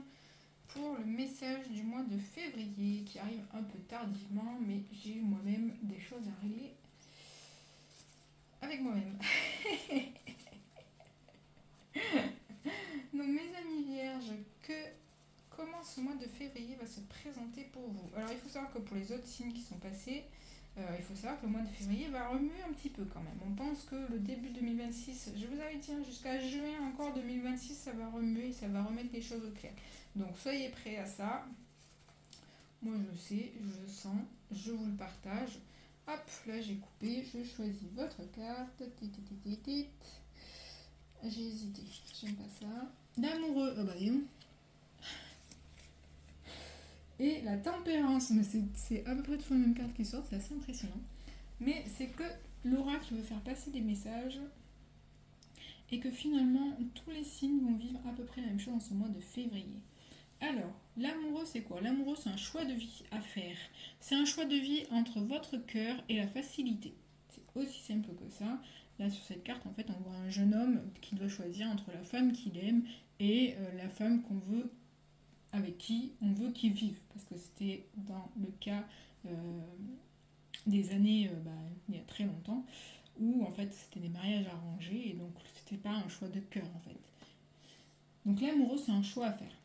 pour le message du mois de février qui arrive un peu tardivement, mais j'ai moi-même des choses à régler avec moi-même. Donc mes amis vierges, comment ce mois de février va se présenter pour vous? Alors il faut savoir que pour les autres signes qui sont passés, il faut savoir que le mois de février va remuer un petit peu quand même. On pense que le début 2026, je vous avais dit jusqu'à juin encore 2026, ça va remuer, ça va remettre les choses au clair. Donc soyez prêts à ça. Moi je sais, je le sens, je vous le partage. Hop, là j'ai coupé, je choisis votre carte. J'ai hésité, j'aime pas ça. L'amoureux, oh bah non. Et la tempérance, mais c'est à peu près toujours les mêmes cartes qui sortent, c'est assez impressionnant. Mais c'est que l'oracle veut faire passer des messages et que finalement tous les signes vont vivre à peu près la même chose en ce mois de février. Alors, l'amoureux c'est quoi? L'amoureux c'est un choix de vie à faire. C'est un choix de vie entre votre cœur et la facilité. C'est aussi simple que ça. Là sur cette carte en fait on voit un jeune homme qui doit choisir entre la femme qu'il aime et la femme qu'on veut, avec qui on veut qu'il vive. Parce que c'était dans le cas des années, il y a très longtemps, où en fait c'était des mariages arrangés et donc c'était pas un choix de cœur en fait. Donc l'amoureux c'est un choix à faire.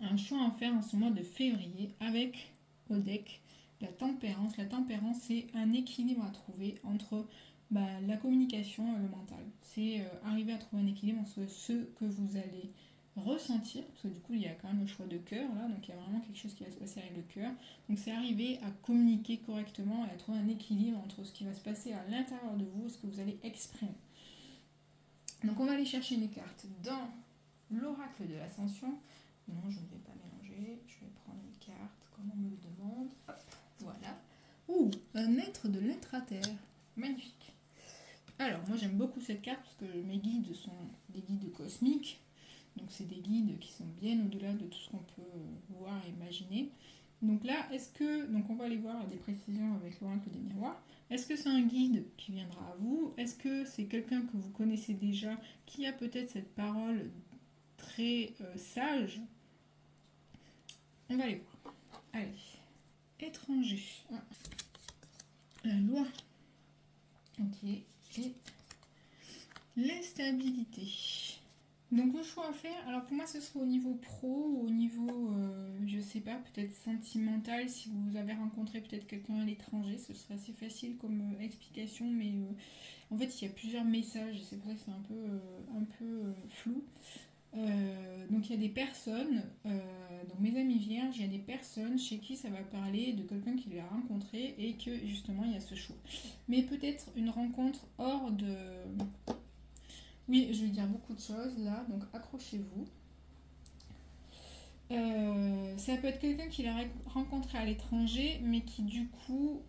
Un choix à faire en ce mois de février avec au deck la tempérance. La tempérance c'est un équilibre à trouver entre la communication et le mental. C'est arriver à trouver un équilibre entre ce que vous allez ressentir, parce que du coup il y a quand même le choix de cœur là, donc il y a vraiment quelque chose qui va se passer avec le cœur. Donc c'est arriver à communiquer correctement et à trouver un équilibre entre ce qui va se passer à l'intérieur de vous et ce que vous allez exprimer. Donc on va aller chercher une carte dans l'oracle de l'ascension. Non, je ne vais pas mélanger, je vais prendre une carte comme on me le demande. Hop, voilà. Ouh, un être de l'intra-terre. Magnifique. Alors moi j'aime beaucoup cette carte parce que mes guides sont des guides cosmiques. Donc c'est des guides qui sont bien au-delà de tout ce qu'on peut voir et imaginer. Donc là, donc on va aller voir des précisions avec l'oracle des miroirs. Est-ce que c'est un guide qui viendra à vous? Est-ce que c'est quelqu'un que vous connaissez déjà qui a peut-être cette parole très sage? On va aller voir. Allez. Étranger. Ah. La loi. Ok. Et l'instabilité. Donc le choix à faire, alors pour moi ce sera au niveau pro ou au niveau, je sais pas, peut-être sentimental, si vous avez rencontré peut-être quelqu'un à l'étranger, ce serait assez facile comme explication, mais en fait il y a plusieurs messages, et c'est pour ça que c'est un peu flou. Donc il y a des personnes, donc mes amis vierges, il y a des personnes chez qui ça va parler de quelqu'un qui l'a rencontré et que justement il y a ce choix. Mais peut-être une rencontre hors de... Oui, je vais dire beaucoup de choses là, donc accrochez-vous. Ça peut être quelqu'un qui l'a rencontré à l'étranger, mais qui du coup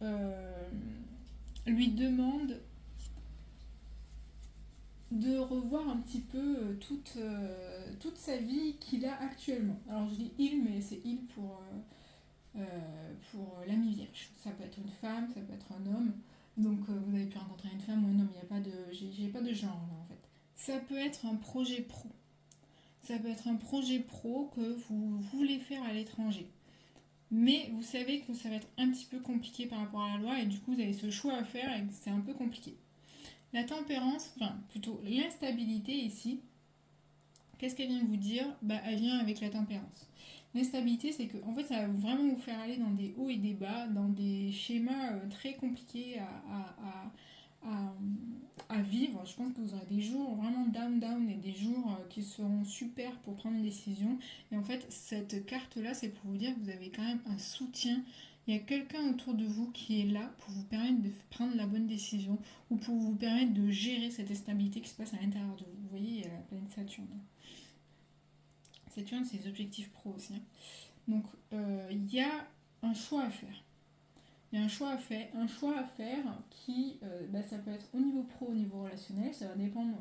lui demande de revoir un petit peu toute sa vie qu'il a actuellement. Alors je dis il, mais c'est il pour l'ami vierge. Ça peut être une femme, ça peut être un homme. Donc vous avez pu rencontrer une femme ou un homme, il n'y a pas de, j'ai pas de genre là en fait. Ça peut être un projet pro. Ça peut être un projet pro que vous voulez faire à l'étranger. Mais vous savez que ça va être un petit peu compliqué par rapport à la loi et du coup vous avez ce choix à faire et c'est un peu compliqué. La tempérance, enfin plutôt l'instabilité ici, qu'est-ce qu'elle vient vous dire? Elle vient avec la tempérance. L'instabilité, c'est que en fait, ça va vraiment vous faire aller dans des hauts et des bas, dans des schémas très compliqués à vivre. Je pense que vous aurez des jours vraiment down et des jours qui seront super pour prendre une décision. Et en fait, cette carte-là, c'est pour vous dire que vous avez quand même un soutien Il y a quelqu'un autour de vous qui est là pour vous permettre de prendre la bonne décision ou pour vous permettre de gérer cette instabilité qui se passe à l'intérieur de vous. Vous voyez, il y a la planète Saturne. Saturne, c'est les objectifs pro aussi, hein. Donc, il y a un choix à faire. Il y a un choix à faire qui, ça peut être au niveau pro, au niveau relationnel, ça va dépendre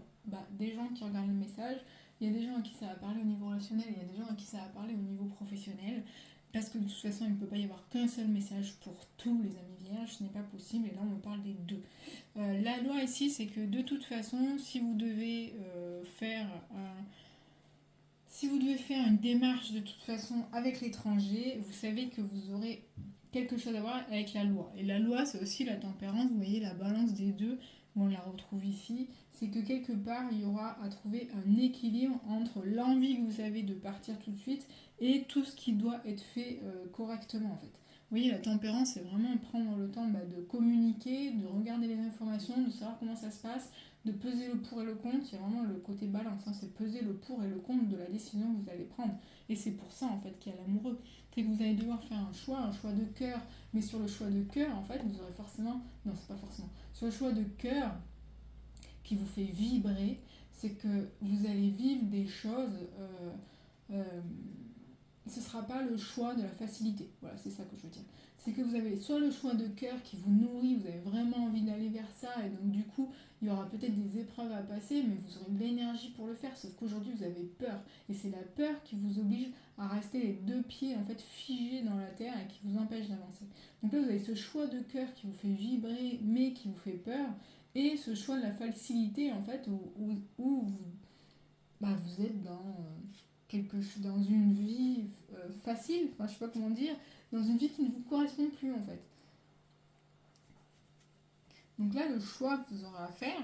des gens qui regardent le message. Il y a des gens à qui ça va parler au niveau relationnel, et il y a des gens à qui ça va parler au niveau professionnel. Parce que de toute façon, il ne peut pas y avoir qu'un seul message pour tous les amis vierges, ce n'est pas possible, et là on me parle des deux. La loi ici, c'est que de toute façon, si vous devez faire une démarche de toute façon avec l'étranger, vous savez que vous aurez quelque chose à voir avec la loi. Et la loi, c'est aussi la tempérance, vous voyez la balance des deux, on la retrouve ici. C'est que quelque part, il y aura à trouver un équilibre entre l'envie que vous avez de partir tout de suite et tout ce qui doit être fait correctement en fait. Vous voyez, la tempérance, c'est vraiment prendre le temps de communiquer, de regarder les informations, de savoir comment ça se passe, de peser le pour et le contre. Il y a vraiment le côté balance, hein, c'est peser le pour et le contre de la décision que vous allez prendre. Et c'est pour ça en fait qu'il y a l'amoureux. C'est que vous allez devoir faire un choix de cœur. Mais sur le choix de cœur, en fait, vous aurez forcément... Non, c'est pas forcément. Sur le choix de cœur qui vous fait vibrer, c'est que vous allez vivre des choses... ce ne sera pas le choix de la facilité. Voilà, c'est ça que je veux dire. C'est que vous avez soit le choix de cœur qui vous nourrit, vous avez vraiment envie d'aller vers ça, et donc du coup, il y aura peut-être des épreuves à passer, mais vous aurez de l'énergie pour le faire, sauf qu'aujourd'hui, vous avez peur. Et c'est la peur qui vous oblige à rester les deux pieds en fait figés dans la terre et qui vous empêche d'avancer. Donc là, vous avez ce choix de cœur qui vous fait vibrer, mais qui vous fait peur, et ce choix de la facilité, en fait, où vous, vous êtes dans une vie facile, enfin je sais pas comment dire, dans une vie qui ne vous correspond plus en fait. Donc là, le choix que vous aurez à faire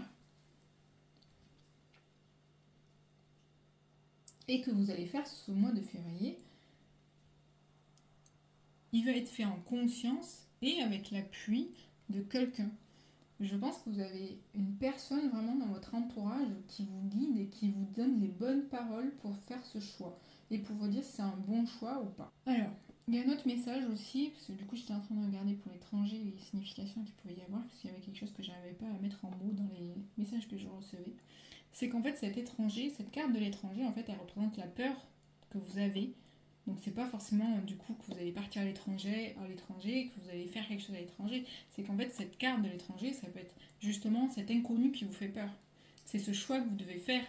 et que vous allez faire ce mois de février, il va être fait en conscience et avec l'appui de quelqu'un. Je pense que vous avez une personne vraiment dans votre entourage qui vous guide et qui vous donne les bonnes paroles pour faire ce choix et pour vous dire si c'est un bon choix ou pas. Alors, il y a un autre message aussi, parce que du coup j'étais en train de regarder pour l'étranger les significations qu'il pouvait y avoir, parce qu'il y avait quelque chose que je n'arrivais pas à mettre en mots dans les messages que je recevais. C'est qu'en fait cet étranger, cette carte de l'étranger, en fait elle représente la peur que vous avez. Donc c'est pas forcément du coup que vous allez partir à l'étranger, que vous allez faire quelque chose à l'étranger. C'est qu'en fait cette carte de l'étranger, ça peut être justement cet inconnu qui vous fait peur. C'est ce choix que vous devez faire.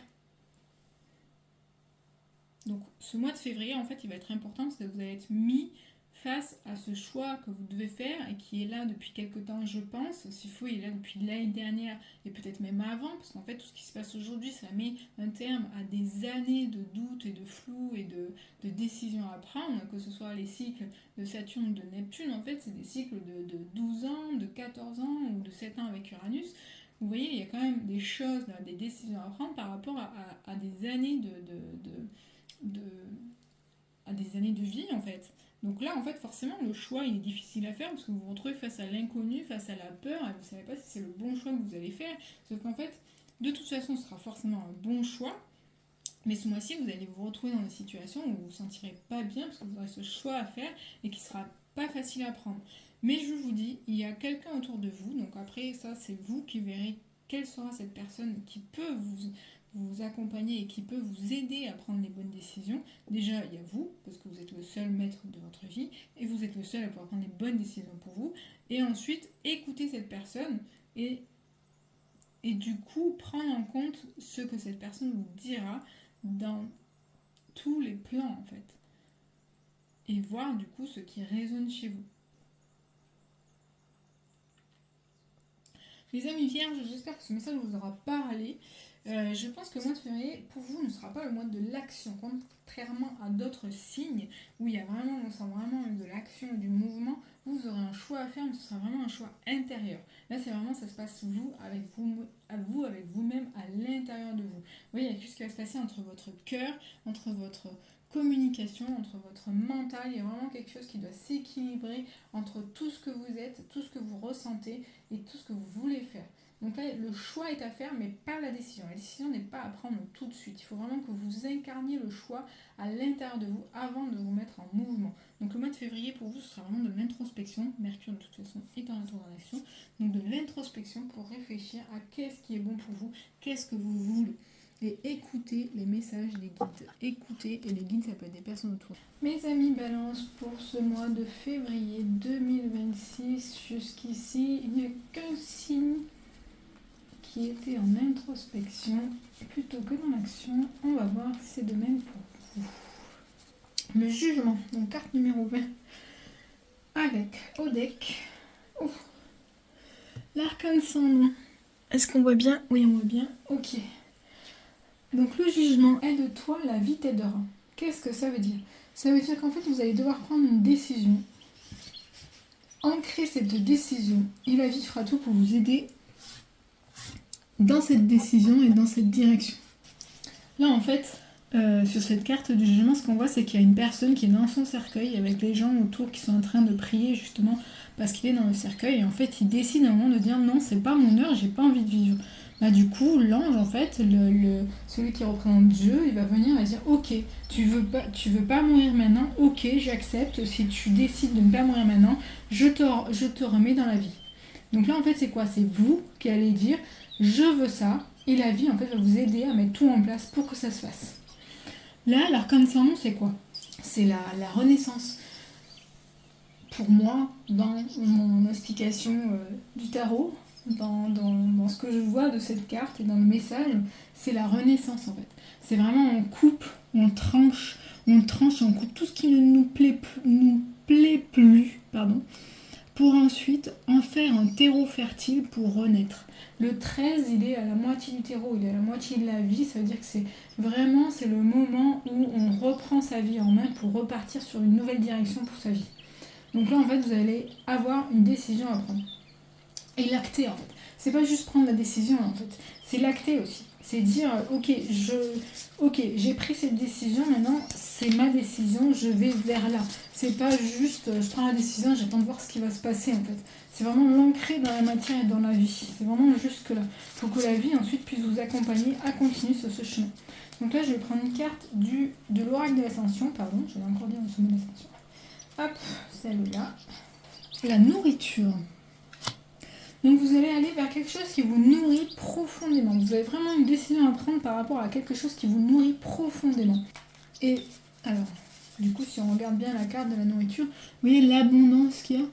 Donc ce mois de février, en fait, il va être important parce que vous allez être mis face à ce choix que vous devez faire et qui est là depuis quelques temps, je pense. S'il faut, il est là depuis l'année dernière et peut-être même avant, parce qu'en fait, tout ce qui se passe aujourd'hui, ça met un terme à des années de doutes et de flou et de décisions à prendre, que ce soit les cycles de Saturne ou de Neptune. En fait, c'est des cycles de 12 ans, de 14 ans ou de 7 ans avec Uranus. Vous voyez, il y a quand même des choses, des décisions à prendre par rapport à des années de, à des années de vie en fait. Donc là en fait forcément le choix il est difficile à faire parce que vous vous retrouvez face à l'inconnu, face à la peur et vous ne savez pas si c'est le bon choix que vous allez faire. Sauf qu'en fait de toute façon ce sera forcément un bon choix. Mais ce mois-ci, vous allez vous retrouver dans des situations où vous vous sentirez pas bien parce que vous aurez ce choix à faire et qui sera pas facile à prendre. Mais je vous dis, il y a quelqu'un autour de vous, donc après ça c'est vous qui verrez quelle sera cette personne qui peut vous accompagner et qui peut vous aider à prendre les bonnes décisions. Déjà, il y a vous, parce que vous êtes le seul maître de votre vie, et vous êtes le seul à pouvoir prendre les bonnes décisions pour vous. Et ensuite, écoutez cette personne et du coup, prendre en compte ce que cette personne vous dira dans tous les plans, en fait. Et voir du coup ce qui résonne chez vous. Les amis vierges, j'espère que ce message vous aura parlé. Je pense que le mois de février, pour vous, ne sera pas le mois de l'action, contrairement à d'autres signes où on sent vraiment de l'action et du mouvement. Vous aurez un choix à faire, mais ce sera vraiment un choix intérieur. Là, c'est vraiment, ça se passe avec vous-même, à l'intérieur de vous. Vous voyez, il y a tout ce qui va se passer entre votre cœur, entre votre communication, entre votre mental. Il y a vraiment quelque chose qui doit s'équilibrer entre tout ce que vous êtes, tout ce que vous ressentez et tout ce que vous voulez faire. Donc là, le choix est à faire, mais pas la décision. La décision n'est pas à prendre tout de suite. Il faut vraiment que vous incarniez le choix à l'intérieur de vous avant de vous mettre en mouvement. Donc le mois de février, pour vous, ce sera vraiment de l'introspection. Mercure, de toute façon, est en retour en action. Donc de l'introspection pour réfléchir à qu'est-ce qui est bon pour vous, qu'est-ce que vous voulez. Et écoutez les messages des guides. Écoutez, et les guides, ça peut être des personnes autour. Mes amis Balance, pour ce mois de février 2026, jusqu'ici, il n'y a qu'un signe qui était en introspection plutôt que dans l'action. On va voir si c'est de même pour vous. Le jugement, donc carte numéro 20, avec Odek. Oh. L'arcane sans nom. Est-ce qu'on voit bien? Oui, on voit bien. Ok. Donc le jugement, aide-toi, la vie t'aidera. Qu'est-ce que ça veut dire? Ça veut dire qu'en fait, vous allez devoir prendre une décision. Ancrer cette décision. Et la vie fera tout pour vous aider dans cette décision et dans cette direction. Là, en fait, sur cette carte du jugement, ce qu'on voit, c'est qu'il y a une personne qui est dans son cercueil avec les gens autour qui sont en train de prier justement parce qu'il est dans le cercueil. Et en fait, il décide à un moment de dire non, c'est pas mon heure, j'ai pas envie de vivre. Bah, du coup, l'ange, en fait, celui qui représente Dieu, il va venir et dire ok, tu veux pas mourir maintenant, ok, j'accepte. Si tu décides de ne pas mourir maintenant, je te remets dans la vie. Donc là, en fait, c'est quoi? C'est vous qui allez dire je veux ça, et la vie, en fait, va vous aider à mettre tout en place pour que ça se fasse. Là, l'arcane sans nom, c'est quoi? C'est la renaissance. Pour moi, dans mon explication du tarot, dans ce que je vois de cette carte et dans le message, c'est la renaissance, en fait. C'est vraiment on coupe, on tranche, on coupe tout ce qui ne nous plaît plus, pour ensuite en faire un terreau fertile pour renaître. Le 13, il est à la moitié du terreau, il est à la moitié de la vie, ça veut dire que c'est le moment où on reprend sa vie en main pour repartir sur une nouvelle direction pour sa vie. Donc là, en fait, vous allez avoir une décision à prendre. Et l'acter, en fait. C'est pas juste prendre la décision, en fait. C'est l'acter aussi. C'est dire, ok, j'ai pris cette décision, maintenant, c'est ma décision, je vais vers là. C'est pas juste, je prends la décision, j'attends de voir ce qui va se passer, en fait. C'est vraiment l'ancrer dans la matière et dans la vie. C'est vraiment jusque-là. Il faut que la vie, ensuite, puisse vous accompagner à continuer sur ce chemin. Donc là, je vais prendre une carte de l'oracle de l'ascension, je vais encore dire le sommet d'ascension. Hop, celle-là. La nourriture. Donc vous allez aller vers quelque chose qui vous nourrit profondément. Vous avez vraiment une décision à prendre par rapport à quelque chose qui vous nourrit profondément. Et alors, du coup, si on regarde bien la carte de la nourriture, vous voyez l'abondance qu'il y a?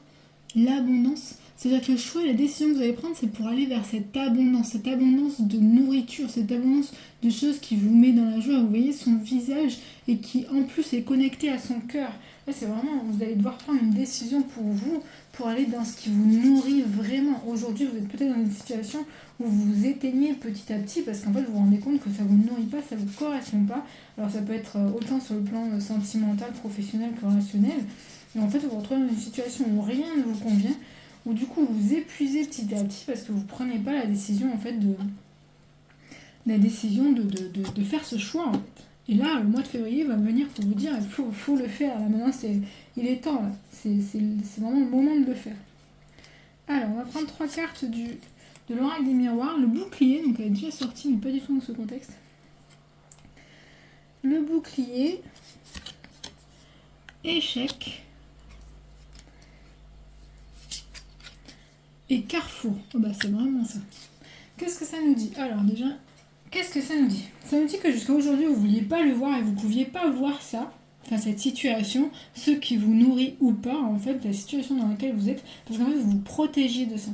L'abondance, c'est-à-dire que le choix et la décision que vous allez prendre, c'est pour aller vers cette abondance de nourriture, cette abondance de choses qui vous met dans la joie. Vous voyez son visage et qui en plus est connecté à son cœur. Là, c'est vraiment, vous allez devoir prendre une décision pour vous, pour aller dans ce qui vous nourrit vraiment. Aujourd'hui, vous êtes peut-être dans une situation où vous vous éteignez petit à petit parce qu'en fait, vous vous rendez compte que ça ne vous nourrit pas, ça ne vous correspond pas. Alors, ça peut être autant sur le plan sentimental, professionnel que relationnel. Et en fait, vous vous retrouvez dans une situation où rien ne vous convient, où du coup, vous épuisez petit à petit parce que vous ne prenez pas la décision, en fait, de faire ce choix, en fait. Et là, le mois de février va venir pour vous dire, il faut le faire. Là, maintenant, il est temps. Là. C'est vraiment le moment de le faire. Alors, on va prendre 3 cartes de l'oracle des miroirs. Le bouclier, donc elle est déjà sortie, mais pas du tout dans ce contexte. Le bouclier. Échec. Et carrefour. Oh bah, c'est vraiment ça. Qu'est-ce que ça nous dit? Alors, déjà... Qu'est-ce que ça nous dit? Ça nous dit que jusqu'à aujourd'hui, vous ne vouliez pas le voir et vous ne pouviez pas voir ça, enfin cette situation, ce qui vous nourrit ou pas, en fait, la situation dans laquelle vous êtes, parce qu'en fait, vous vous protégiez de ça.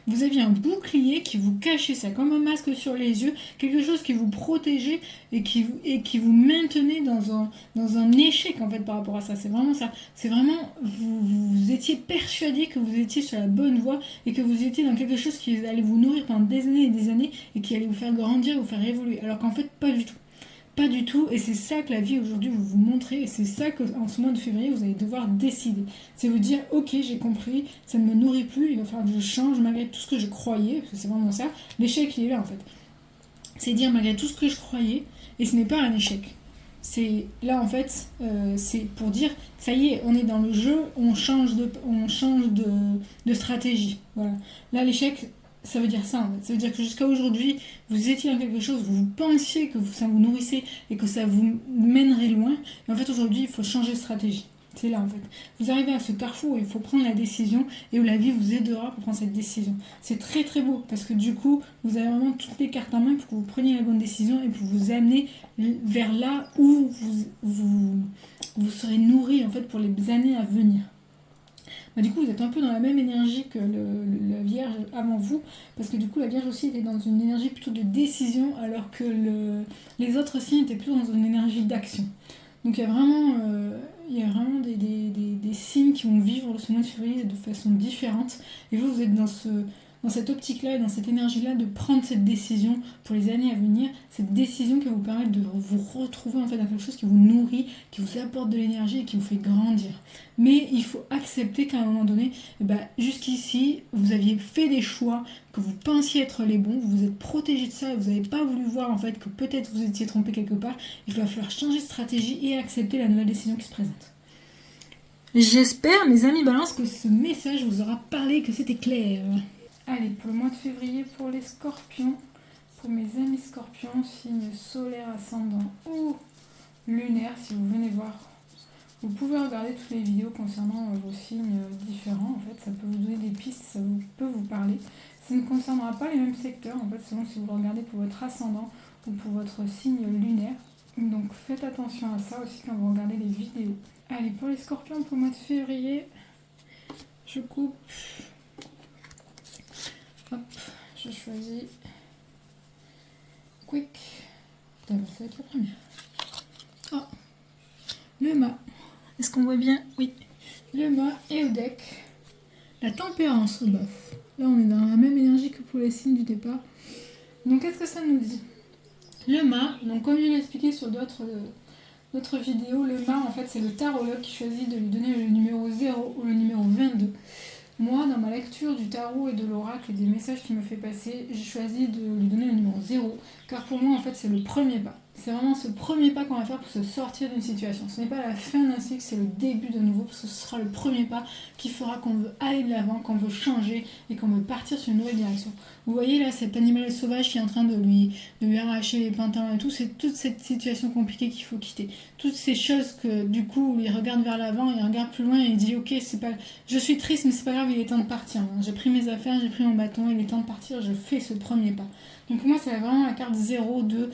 Vous aviez un bouclier qui vous cachait ça, comme un masque sur les yeux, quelque chose qui vous protégeait et qui vous maintenait dans un échec, en fait, par rapport à ça. C'est vraiment ça. C'est vraiment, vous étiez persuadé que vous étiez sur la bonne voie et que vous étiez dans quelque chose qui allait vous nourrir pendant des années et des années et qui allait vous faire grandir, vous faire évoluer. Alors qu'en fait, pas du tout. Pas du tout, et c'est ça que la vie aujourd'hui vous montrer, et c'est ça qu'en ce mois de février vous allez devoir décider. C'est vous dire, ok, j'ai compris, ça ne me nourrit plus, il va falloir que je change malgré tout ce que je croyais, parce que c'est vraiment ça, l'échec il est là en fait. C'est dire malgré tout ce que je croyais, et ce n'est pas un échec. C'est là en fait, c'est pour dire, ça y est, on est dans le jeu, on change de stratégie. Voilà. Là l'échec, ça veut dire ça en fait. Ça veut dire que jusqu'à aujourd'hui, vous étiez dans quelque chose, vous pensiez que ça vous nourrissait et que ça vous mènerait loin. Et en fait, aujourd'hui, il faut changer de stratégie. C'est là en fait. Vous arrivez à ce carrefour où il faut prendre la décision et où la vie vous aidera pour prendre cette décision. C'est très très beau parce que du coup, vous avez vraiment toutes les cartes en main pour que vous preniez la bonne décision et pour vous amener vers là où vous serez nourri en fait pour les années à venir. Bah, du coup, vous êtes un peu dans la même énergie que la Vierge avant vous, parce que du coup, la Vierge aussi était dans une énergie plutôt de décision, alors que les autres signes étaient plutôt dans une énergie d'action. Donc il y a vraiment des signes qui vont vivre ce mois de février de façon différente. Et vous êtes dans cette optique-là et dans cette énergie-là de prendre cette décision pour les années à venir, cette décision qui va vous permettre de vous retrouver en fait dans quelque chose qui vous nourrit, qui vous apporte de l'énergie et qui vous fait grandir. Mais il faut accepter qu'à un moment donné, jusqu'ici, vous aviez fait des choix que vous pensiez être les bons, vous vous êtes protégé de ça et vous n'avez pas voulu voir en fait que peut-être vous étiez trompé quelque part. Il va falloir changer de stratégie et accepter la nouvelle décision qui se présente. J'espère, mes amis Balance, que ce message vous aura parlé, que c'était clair. Allez, pour le mois de février, pour les scorpions, pour mes amis scorpions, signe solaire, ascendant ou lunaire, si vous venez voir. Vous pouvez regarder toutes les vidéos concernant vos signes différents, en fait, ça peut vous donner des pistes, ça peut vous parler. Ça ne concernera pas les mêmes secteurs, en fait, selon si vous le regardez pour votre ascendant ou pour votre signe lunaire. Donc faites attention à ça aussi quand vous regardez les vidéos. Allez, pour les scorpions, pour le mois de février, je coupe. Hop, je choisis Quick. Ça va être la première. Oh, le mât. Est-ce qu'on voit bien? Oui. Le mât et au deck. La tempérance au bœuf. Là, on est dans la même énergie que pour les signes du départ. Donc, qu'est-ce que ça nous dit? Le mât, donc comme je l'ai expliqué sur d'autres vidéos, le mât, en fait, c'est le tarologue qui choisit de lui donner le numéro 0 ou le numéro 22. Moi, dans ma lecture du tarot et de l'oracle et des messages qu'il me fait passer, j'ai choisi de lui donner le numéro 0, car pour moi, en fait, c'est le premier pas. C'est vraiment ce premier pas qu'on va faire pour se sortir d'une situation. Ce n'est pas la fin d'un cycle, c'est le début de nouveau, parce que ce sera le premier pas qui fera qu'on veut aller de l'avant, qu'on veut changer et qu'on veut partir sur une nouvelle direction. Vous voyez là, cet animal sauvage qui est en train de lui arracher les pantalons et tout, c'est toute cette situation compliquée qu'il faut quitter. Toutes ces choses que, du coup, il regarde vers l'avant, il regarde plus loin et il dit « Ok, c'est pas... je suis triste, mais c'est pas grave, il est temps de partir. J'ai pris mes affaires, j'ai pris mon bâton, il est temps de partir, je fais ce premier pas. » Donc pour moi, c'est vraiment la carte 0 de...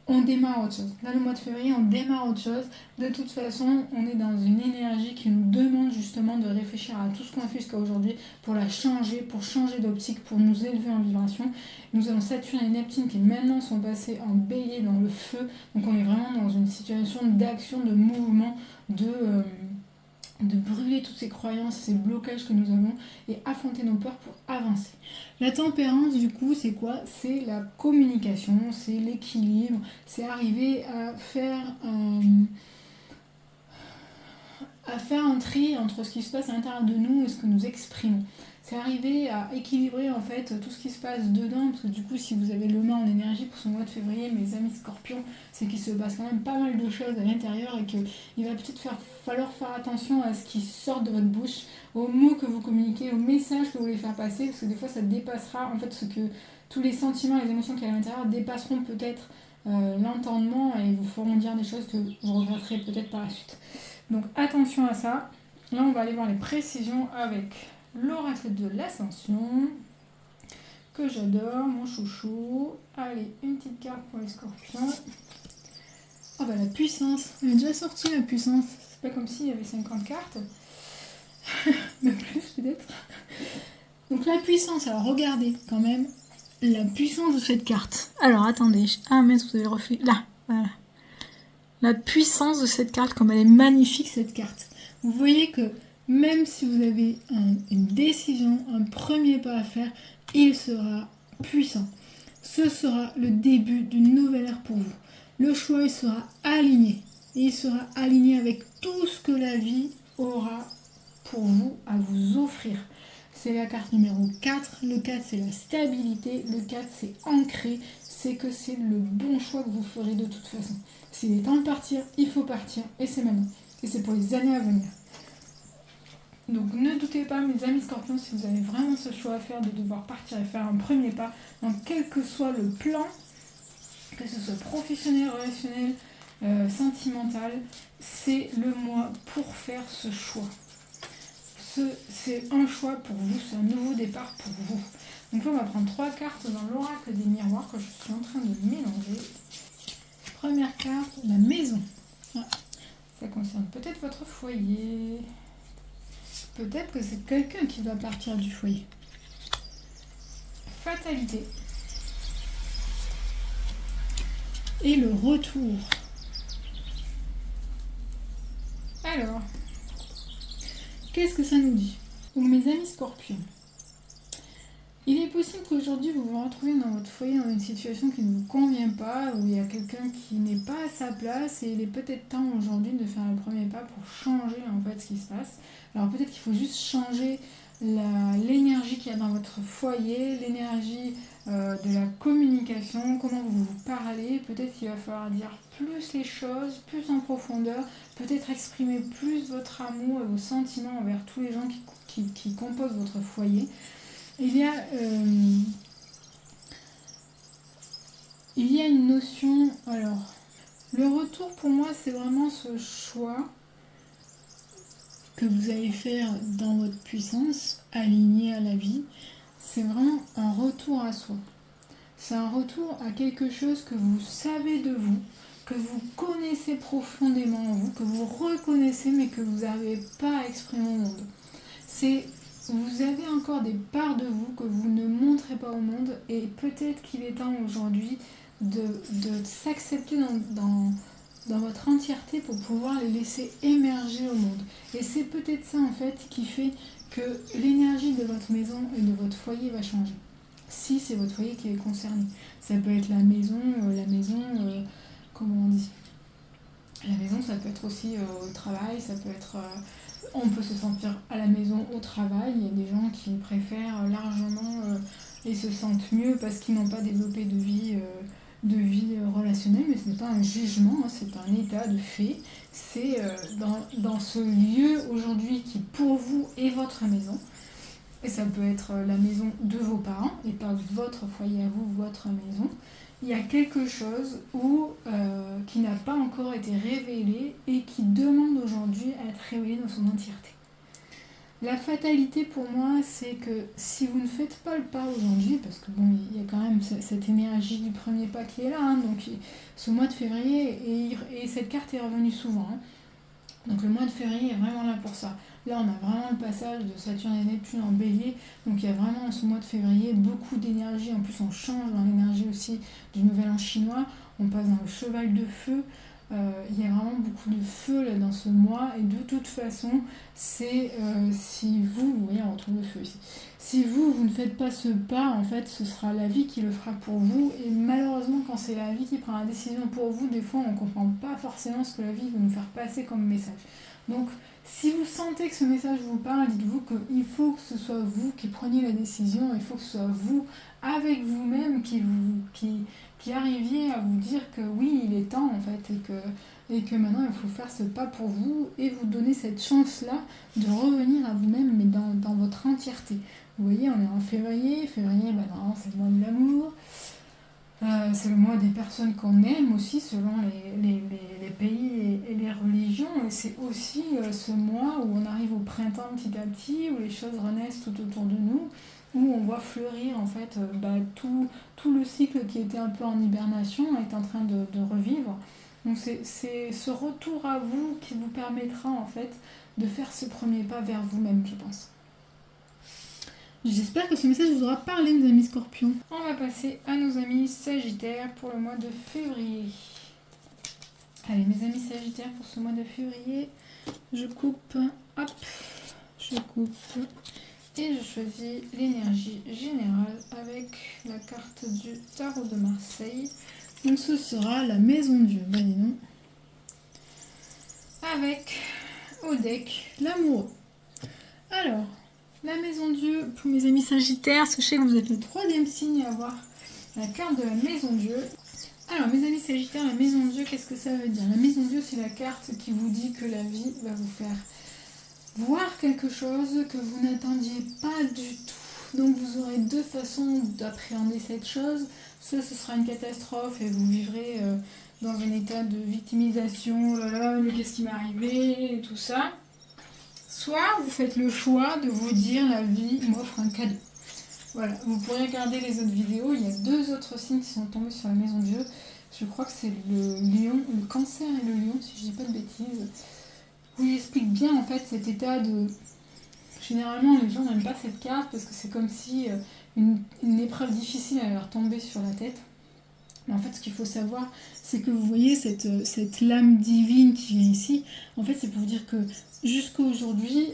on démarre autre chose. Là, le mois de février, on démarre autre chose. De toute façon, on est dans une énergie qui nous demande justement de réfléchir à tout ce qu'on a fait jusqu'à aujourd'hui pour la changer, pour changer d'optique, pour nous élever en vibration. Nous avons Saturne et Neptune qui maintenant sont passés en bélier dans le feu. Donc on est vraiment dans une situation d'action, de mouvement, de brûler toutes ces croyances, ces blocages que nous avons et affronter nos peurs pour avancer. La tempérance, du coup, c'est quoi? C'est la communication, c'est l'équilibre, c'est arriver à faire un tri entre ce qui se passe à l'intérieur de nous et ce que nous exprimons. C'est arriver à équilibrer en fait tout ce qui se passe dedans, parce que du coup, si vous avez le mât en énergie pour ce mois de février, mes amis scorpions, c'est qu'il se passe quand même pas mal de choses à l'intérieur et qu'il va peut-être falloir faire attention à ce qui sort de votre bouche, aux mots que vous communiquez, aux messages que vous voulez faire passer, parce que des fois ça dépassera en fait ce que tous les sentiments, les émotions qu'il y a à l'intérieur dépasseront peut-être l'entendement et vous feront dire des choses que vous regretterez peut-être par la suite. Donc attention à ça. Là, on va aller voir les précisions avec l'oracle de l'ascension, que j'adore, mon chouchou. Allez, une petite carte pour les scorpions. Ah bah la puissance, elle est déjà sortie la puissance. C'est pas comme s'il y avait 50 cartes. Même plus peut-être. Donc la puissance, alors regardez quand même la puissance de cette carte. Alors attendez, ah mince, vous avez le reflet. Là, voilà. La puissance de cette carte, comme elle est magnifique cette carte. Vous voyez que même si vous avez une décision, un premier pas à faire, il sera puissant. Ce sera le début d'une nouvelle ère pour vous. Le choix, il sera aligné. Et il sera aligné avec tout ce que la vie aura pour vous à vous offrir. C'est la carte numéro 4. Le 4, c'est la stabilité. Le 4, c'est ancré. C'est que c'est le bon choix que vous ferez de toute façon. S'il est temps de partir, il faut partir. Et c'est maintenant. Et c'est pour les années à venir. Donc ne doutez pas, mes amis Scorpions, si vous avez vraiment ce choix à faire de devoir partir et faire un premier pas, donc quel que soit le plan, que ce soit professionnel, relationnel, sentimental, c'est le mois pour faire ce choix. C'est un choix pour vous, c'est un nouveau départ pour vous. Donc là, on va prendre 3 cartes dans l'oracle des miroirs que je suis en train de mélanger. Première carte, la maison. Ah, ça concerne peut-être votre foyer. Peut-être que c'est quelqu'un qui va partir du foyer. Fatalité. Et le retour. Alors, qu'est-ce que ça nous dit? Donc mes amis Scorpions, il est possible qu'aujourd'hui vous vous retrouviez dans votre foyer dans une situation qui ne vous convient pas, où il y a quelqu'un qui n'est pas à sa place, et il est peut-être temps aujourd'hui de faire le premier pas pour changer en fait ce qui se passe. Alors peut-être qu'il faut juste changer l'énergie qu'il y a dans votre foyer, l'énergie de la communication, comment vous vous parlez. Peut-être qu'il va falloir dire plus les choses, plus en profondeur, peut-être exprimer plus votre amour et vos sentiments envers tous les gens qui composent votre foyer. Il y a une notion, alors, le retour pour moi c'est vraiment ce choix que vous allez faire dans votre puissance, aligné à la vie. C'est vraiment un retour à soi. C'est un retour à quelque chose que vous savez de vous, que vous connaissez profondément en vous, que vous reconnaissez mais que vous n'arrivez pas à exprimer au monde. Vous avez encore des parts de vous que vous ne montrez pas au monde, et peut-être qu'il est temps aujourd'hui de s'accepter dans votre entièreté pour pouvoir les laisser émerger au monde. Et c'est peut-être ça en fait qui fait que l'énergie de votre maison et de votre foyer va changer. Si c'est votre foyer qui est concerné. Ça peut être la maison, comment on dit? La maison, ça peut être aussi au travail, ça peut être... on peut se sentir à la maison, au travail. Il y a des gens qui préfèrent largement et se sentent mieux parce qu'ils n'ont pas développé de vie relationnelle, mais ce n'est pas un jugement, hein, c'est un état de fait. C'est dans ce lieu aujourd'hui qui pour vous est votre maison. Et ça peut être la maison de vos parents et pas votre foyer à vous, votre maison. Il y a quelque chose qui n'a pas encore été révélé et qui demande aujourd'hui à être révélé dans son entièreté. La fatalité pour moi, c'est que si vous ne faites pas le pas aujourd'hui, parce que bon, il y a quand même cette énergie du premier pas qui est là, hein, donc ce mois de février, et cette carte est revenue souvent, hein. Donc le mois de février est vraiment là pour ça. Là, on a vraiment le passage de Saturne et Neptune en bélier. Donc il y a vraiment en ce mois de février beaucoup d'énergie. En plus, on change dans l'énergie aussi du nouvel an chinois. On passe dans le cheval de feu. Il y a vraiment beaucoup de feu là dans ce mois. Et de toute façon, c'est si vous voyez, on retrouve le feu ici. Si vous ne faites pas ce pas, en fait, ce sera la vie qui le fera pour vous. Et malheureusement, quand c'est la vie qui prend la décision pour vous, des fois, on ne comprend pas forcément ce que la vie veut nous faire passer comme message. Donc, si vous sentez que ce message vous parle, dites-vous qu'il faut que ce soit vous qui preniez la décision, il faut que ce soit vous, avec vous-même, qui arriviez à vous dire que oui, il est temps en fait, et que maintenant il faut faire ce pas pour vous et vous donner cette chance-là de revenir à vous-même, mais dans votre entièreté. Vous voyez, on est en février, bah non, c'est le mois de l'amour. C'est le mois des personnes qu'on aime aussi selon les pays et les religions, et c'est aussi ce mois où on arrive au printemps petit à petit, où les choses renaissent tout autour de nous, où on voit fleurir en fait tout le cycle qui était un peu en hibernation est en train de revivre. Donc c'est ce retour à vous qui vous permettra en fait de faire ce premier pas vers vous-même, je pense. J'espère que ce message vous aura parlé, mes amis Scorpions. On va passer à nos amis Sagittaires pour le mois de février. Allez, mes amis Sagittaires, pour ce mois de février, je coupe, hop, et je choisis l'énergie générale avec la carte du tarot de Marseille. Donc ce sera la maison Dieu, bah dis donc. Avec au deck l'amoureux. Alors, la maison Dieu, pour mes amis Sagittaires, sachez que vous êtes le 3e signe à avoir la carte de la maison Dieu. Alors, mes amis Sagittaires, la maison Dieu, qu'est-ce que ça veut dire? La maison Dieu, c'est la carte qui vous dit que la vie va vous faire voir quelque chose que vous n'attendiez pas du tout. Donc vous aurez deux façons d'appréhender cette chose. Soit ce sera une catastrophe et vous vivrez dans un état de victimisation, oh là là, mais qu'est-ce qui m'est arrivé, et tout ça. Soit vous faites le choix de vous dire la vie m'offre un cadeau. Voilà, vous pourrez regarder les autres vidéos. Il y a deux autres signes qui sont tombés sur la maison de Dieu. Je crois que c'est le lion, le cancer et le lion, si je dis pas de bêtises. Où il explique bien en fait cet état de... Généralement, les gens n'aiment pas cette carte parce que c'est comme si une épreuve difficile allait leur tomber sur la tête. Mais en fait, ce qu'il faut savoir, c'est que vous voyez cette lame divine qui vient ici. En fait, c'est pour vous dire que jusqu'à aujourd'hui,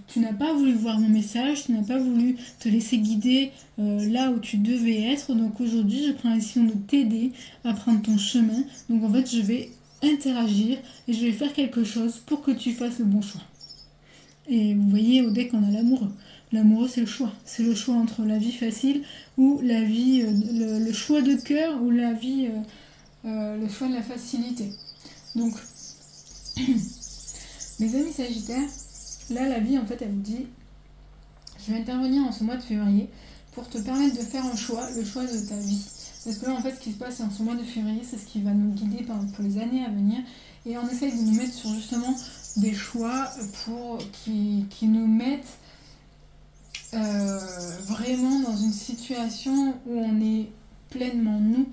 tu n'as pas voulu voir mon message, tu n'as pas voulu te laisser guider là où tu devais être. Donc aujourd'hui, je prends la décision de t'aider à prendre ton chemin. Donc en fait, je vais interagir et je vais faire quelque chose pour que tu fasses le bon choix. Et vous voyez, au deck, on a l'amoureux. L'amoureux, c'est le choix. C'est le choix entre la vie facile ou la vie, le choix de cœur ou la vie, le choix de la facilité. Donc, mes amis Sagittaires, là, la vie, en fait, elle vous dit, je vais intervenir en ce mois de février pour te permettre de faire un choix, le choix de ta vie. Parce que là, en fait, ce qui se passe en ce mois de février, c'est ce qui va nous guider pour les années à venir. Et on essaye de nous mettre sur justement des choix qui nous mettent vraiment dans une situation où on est pleinement nous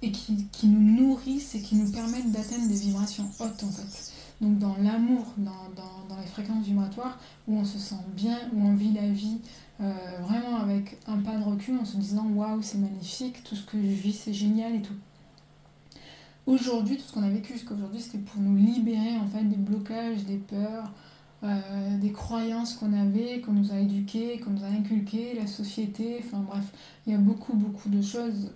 et qui nous nourrissent et qui nous permettent d'atteindre des vibrations hautes en fait. Donc dans l'amour, dans les fréquences vibratoires, où on se sent bien, où on vit la vie vraiment avec un pas de recul en se disant waouh c'est magnifique, tout ce que je vis c'est génial et tout. Aujourd'hui, tout ce qu'on a vécu jusqu'à aujourd'hui, c'était pour nous libérer en fait des blocages, des peurs, des croyances qu'on avait, qu'on nous a éduquées, qu'on nous a inculquées, la société, enfin bref, il y a beaucoup de choses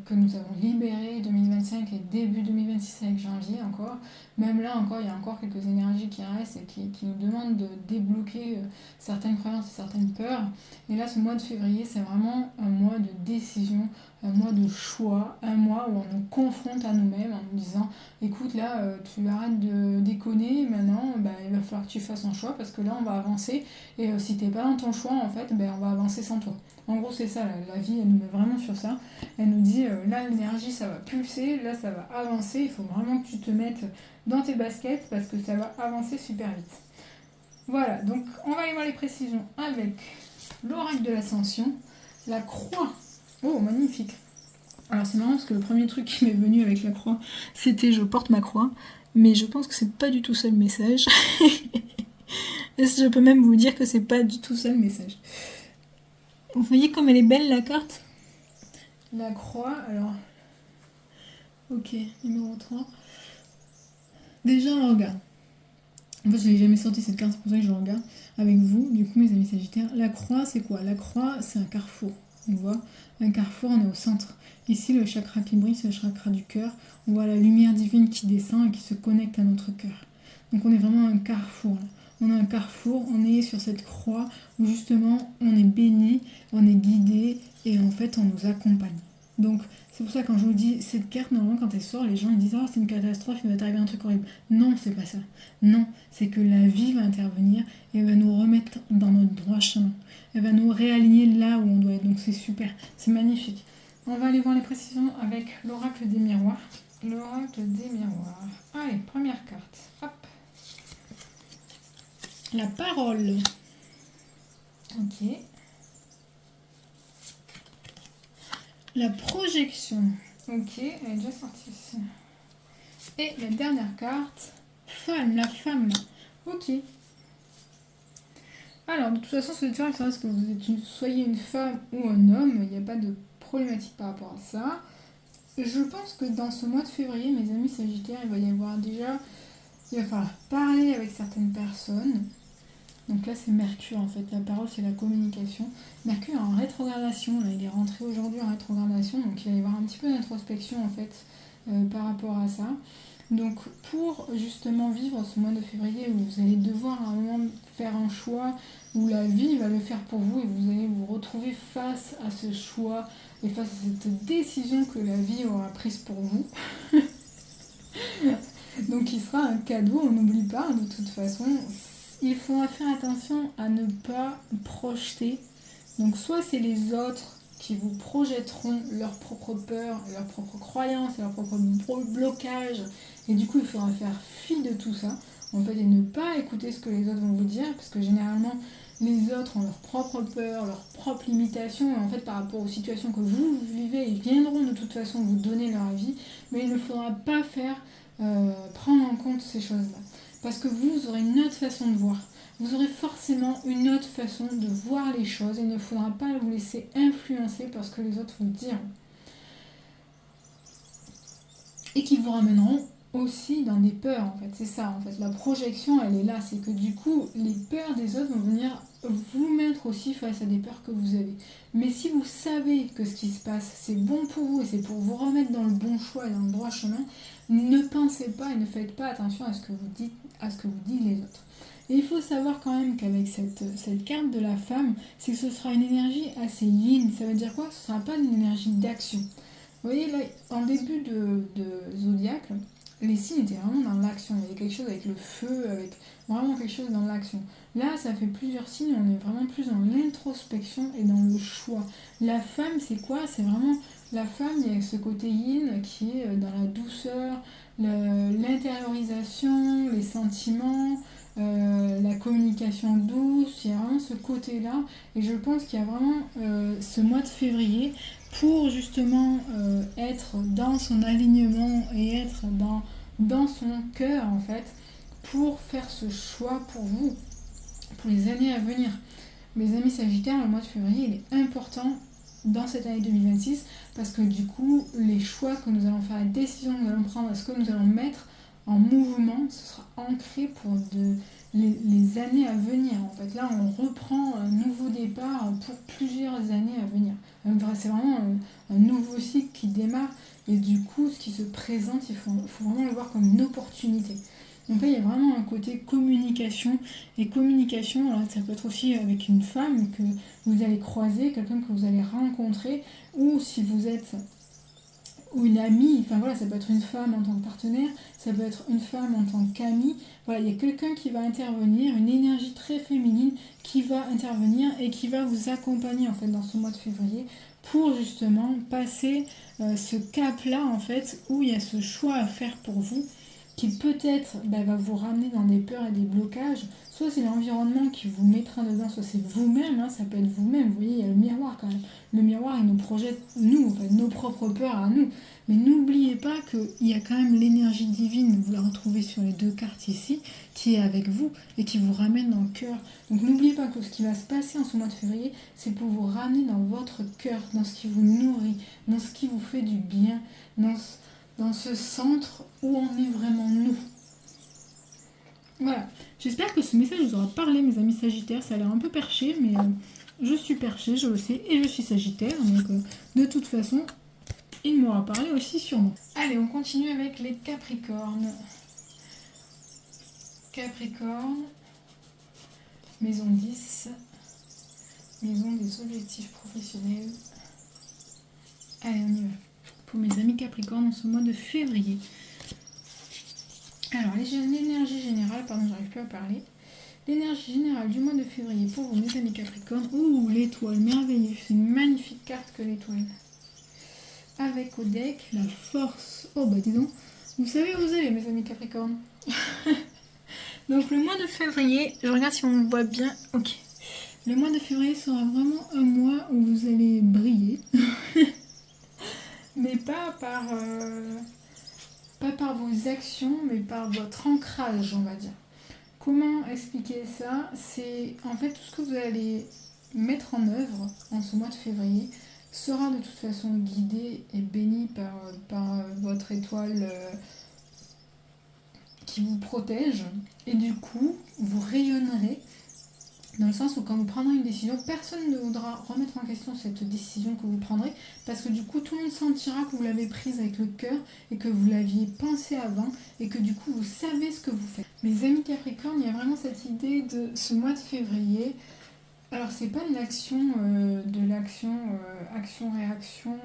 que nous avons libérées 2025 et début 2026 avec janvier encore. Même là encore, il y a encore quelques énergies qui restent et qui nous demandent de débloquer certaines croyances et certaines peurs. Et là, ce mois de février, c'est vraiment un mois de décision, un mois de choix, un mois où on nous confronte à nous-mêmes en nous disant écoute là tu arrêtes de déconner, maintenant il va falloir que tu fasses un choix parce que là on va avancer et si t'es pas dans ton choix en fait on va avancer sans toi. En gros c'est ça, la vie elle nous met vraiment sur ça, elle nous dit là l'énergie ça va pulser, là ça va avancer, il faut vraiment que tu te mettes dans tes baskets parce que ça va avancer super vite. Voilà, donc on va aller voir les précisions avec l'oracle de l'ascension, la croix. Oh, magnifique. Alors c'est marrant parce que le premier truc qui m'est venu avec la croix, c'était je porte ma croix, mais je pense que c'est pas du tout ça le message. Et je peux même vous dire que c'est pas du tout ça le message. Vous voyez comme elle est belle la carte? La croix, alors... Ok, numéro 3. Déjà on regarde. En fait je n'ai jamais sorti cette carte, c'est pour ça que je regarde avec vous, du coup mes amis sagittaires. La croix c'est quoi? La croix c'est un carrefour. On voit un carrefour, on est au centre. Ici, le chakra qui brille, c'est le chakra du cœur. On voit la lumière divine qui descend et qui se connecte à notre cœur. Donc on est vraiment à un carrefour. Là. On a un carrefour, on est sur cette croix où justement on est béni, on est guidé et en fait on nous accompagne. Donc c'est pour ça que quand je vous dis cette carte, normalement quand elle sort, les gens ils disent « Oh c'est une catastrophe, il va t'arriver un truc horrible ». Non, c'est pas ça. Non, c'est que la vie va intervenir et va nous remettre dans notre droit chemin. Elle va nous réaligner là où on doit être. Donc c'est super, c'est magnifique. On va aller voir les précisions avec l'oracle des miroirs. L'oracle des miroirs. Allez, première carte. Hop. La parole. Ok. La projection. Ok, elle est déjà sortie ici. Et la dernière carte. Femme, la femme. Ok. Alors, de toute façon, ce tirage, il faudra que vous soyez une femme ou un homme. Il n'y a pas de problématique par rapport à ça. Je pense que dans ce mois de février, mes amis sagittaires, il va y avoir déjà... Il va falloir parler avec certaines personnes. Donc là, c'est Mercure, en fait. La parole, c'est la communication. Mercure est en rétrogradation. Là, il est rentré aujourd'hui en rétrogradation. Donc il va y avoir un petit peu d'introspection, en fait, par rapport à ça. Donc pour justement vivre ce mois de février où vous allez devoir à un moment faire un choix, où la vie va le faire pour vous et vous allez vous retrouver face à ce choix et face à cette décision que la vie aura prise pour vous. Donc il sera un cadeau, on n'oublie pas, de toute façon, il faudra faire attention à ne pas projeter. Donc soit c'est les autres qui vous projetteront leurs propres peurs, leurs propres croyances, leurs propres blocages, et du coup il faudra faire fi de tout ça, en fait, et ne pas écouter ce que les autres vont vous dire, parce que généralement les autres ont leurs propres peurs, leurs propres limitations, et en fait par rapport aux situations que vous vivez, ils viendront de toute façon vous donner leur avis, mais il ne faudra pas prendre en compte ces choses-là, parce que vous aurez une autre façon de voir. Vous aurez forcément une autre façon de voir les choses et il ne faudra pas vous laisser influencer par ce que les autres vous diront. Et qui vous ramèneront aussi dans des peurs, en fait. C'est ça, en fait. La projection, elle est là. C'est que du coup, les peurs des autres vont venir vous mettre aussi face à des peurs que vous avez. Mais si vous savez que ce qui se passe, c'est bon pour vous et c'est pour vous remettre dans le bon choix et dans le droit chemin, ne pensez pas et ne faites pas attention à ce que vous dites, à ce que vous disent les autres. Et il faut savoir quand même qu'avec cette carte de la femme, c'est que ce sera une énergie assez yin. Ça veut dire quoi? Ce ne sera pas une énergie d'action. Vous voyez, là, en début de Zodiac, les signes étaient vraiment dans l'action. Il y avait quelque chose avec le feu, avec vraiment quelque chose dans l'action. Là, ça fait plusieurs signes, on est vraiment plus dans l'introspection et dans le choix. La femme, c'est quoi? C'est vraiment la femme, il y a ce côté yin qui est dans la douceur, l'intériorisation, les sentiments, la communication douce. Il y a vraiment ce côté-là. Et je pense qu'il y a vraiment ce mois de février pour justement être dans son alignement et être dans son cœur en fait, pour faire ce choix pour vous, pour les années à venir. Mes amis Sagittaires, le mois de février, il est important dans cette année 2026 parce que du coup, les choix que nous allons faire, les décisions que nous allons prendre, ce que nous allons mettre en mouvement, ce sera ancré pour les années à venir. En fait, là, on reprend un nouveau départ pour plusieurs années à venir. C'est vraiment un nouveau cycle qui démarre et du coup, ce qui se présente, il faut vraiment le voir comme une opportunité. Donc là, il y a vraiment un côté communication. Et communication, alors ça peut être aussi avec une femme que vous allez croiser, quelqu'un que vous allez rencontrer, ou si vous êtes ou une amie, enfin voilà, ça peut être une femme en tant que partenaire, ça peut être une femme en tant qu'amie. Voilà, il y a quelqu'un qui va intervenir, une énergie très féminine qui va intervenir et qui va vous accompagner en fait dans ce mois de février pour justement passer ce cap-là en fait où il y a ce choix à faire pour vous qui peut-être va vous ramener dans des peurs et des blocages. Soit c'est l'environnement qui vous mettra dedans, soit c'est vous-même, hein, ça peut être vous-même. Vous voyez, il y a le miroir quand même. Le miroir, il nous projette, nous, enfin, nos propres peurs à nous. Mais n'oubliez pas qu'il y a quand même l'énergie divine, vous la retrouvez sur les deux cartes ici, qui est avec vous et qui vous ramène dans le cœur. Donc n'oubliez pas que ce qui va se passer en ce mois de février, c'est pour vous ramener dans votre cœur, dans ce qui vous nourrit, dans ce qui vous fait du bien, dans ce centre où on est vraiment nous. Voilà, j'espère que ce message vous aura parlé, mes amis Sagittaires. Ça a l'air un peu perché, mais je suis perché, je le sais, et je suis Sagittaire, donc de toute façon, il m'aura parlé aussi sûrement. Allez, on continue avec les Capricornes. Capricorne, maison 10, maison des objectifs professionnels. Allez, on y va. Pour mes amis Capricorne en ce mois de février. Alors, l'énergie générale, pardon, j'arrive plus à parler. L'énergie générale du mois de février pour vous, mes amis Capricorne. Ouh, l'étoile, merveilleux. C'est une magnifique carte que l'étoile. Avec au deck, la force. Oh, bah dis donc. Vous savez où vous allez, mes amis Capricorne. Donc, le mois de février, je regarde si on me voit bien. Ok. Le mois de février sera vraiment un mois où vous allez briller. Mais pas par vos actions, mais par votre ancrage, on va dire. Comment expliquer ça? C'est en fait tout ce que vous allez mettre en œuvre en ce mois de février sera de toute façon guidé et béni par votre étoile qui vous protège. Et du coup, vous rayonnerez dans le sens où quand vous prendrez une décision, personne ne voudra remettre en question cette décision que vous prendrez parce que du coup tout le monde sentira que vous l'avez prise avec le cœur et que vous l'aviez pensé avant et que du coup vous savez ce que vous faites. Mes amis Capricorne, il y a vraiment cette idée de ce mois de février. Alors c'est pas de l'action, action-réaction,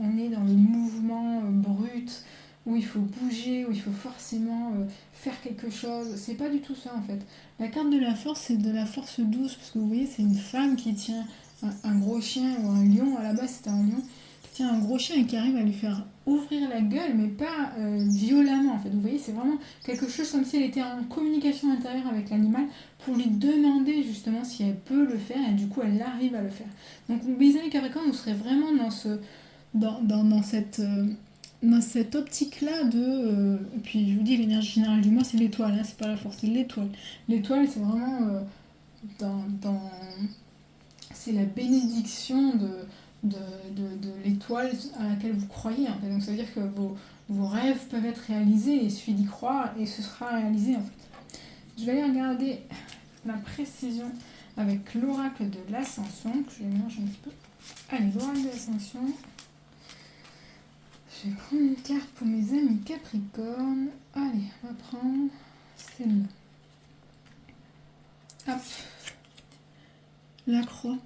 on est dans le mouvement brut, où il faut bouger, où il faut forcément faire quelque chose. C'est pas du tout ça en fait. La carte de la force, c'est de la force douce, parce que vous voyez, c'est une femme qui tient un gros chien ou un lion, à la base c'était un lion, qui tient un gros chien et qui arrive à lui faire ouvrir la gueule, mais pas violemment en fait. Vous voyez, c'est vraiment quelque chose comme si elle était en communication intérieure avec l'animal pour lui demander justement si elle peut le faire et du coup elle arrive à le faire. Donc mes amis Capricorne, vous serez vraiment dans cette optique-là de... et puis je vous dis, l'énergie générale du mois, c'est l'étoile, hein, c'est pas la force, c'est l'étoile. L'étoile, c'est vraiment dans c'est la bénédiction de l'étoile à laquelle vous croyez. En fait. Donc ça veut dire que vos rêves peuvent être réalisés, et il suffit d'y croire et ce sera réalisé en fait. Je vais aller regarder la précision avec l'oracle de l'ascension, que je vais mélanger un petit peu. Allez, l'oracle de l'ascension. Je vais prendre une carte pour mes amis Capricorne. Allez, on va prendre celle-là. Hop. La croix.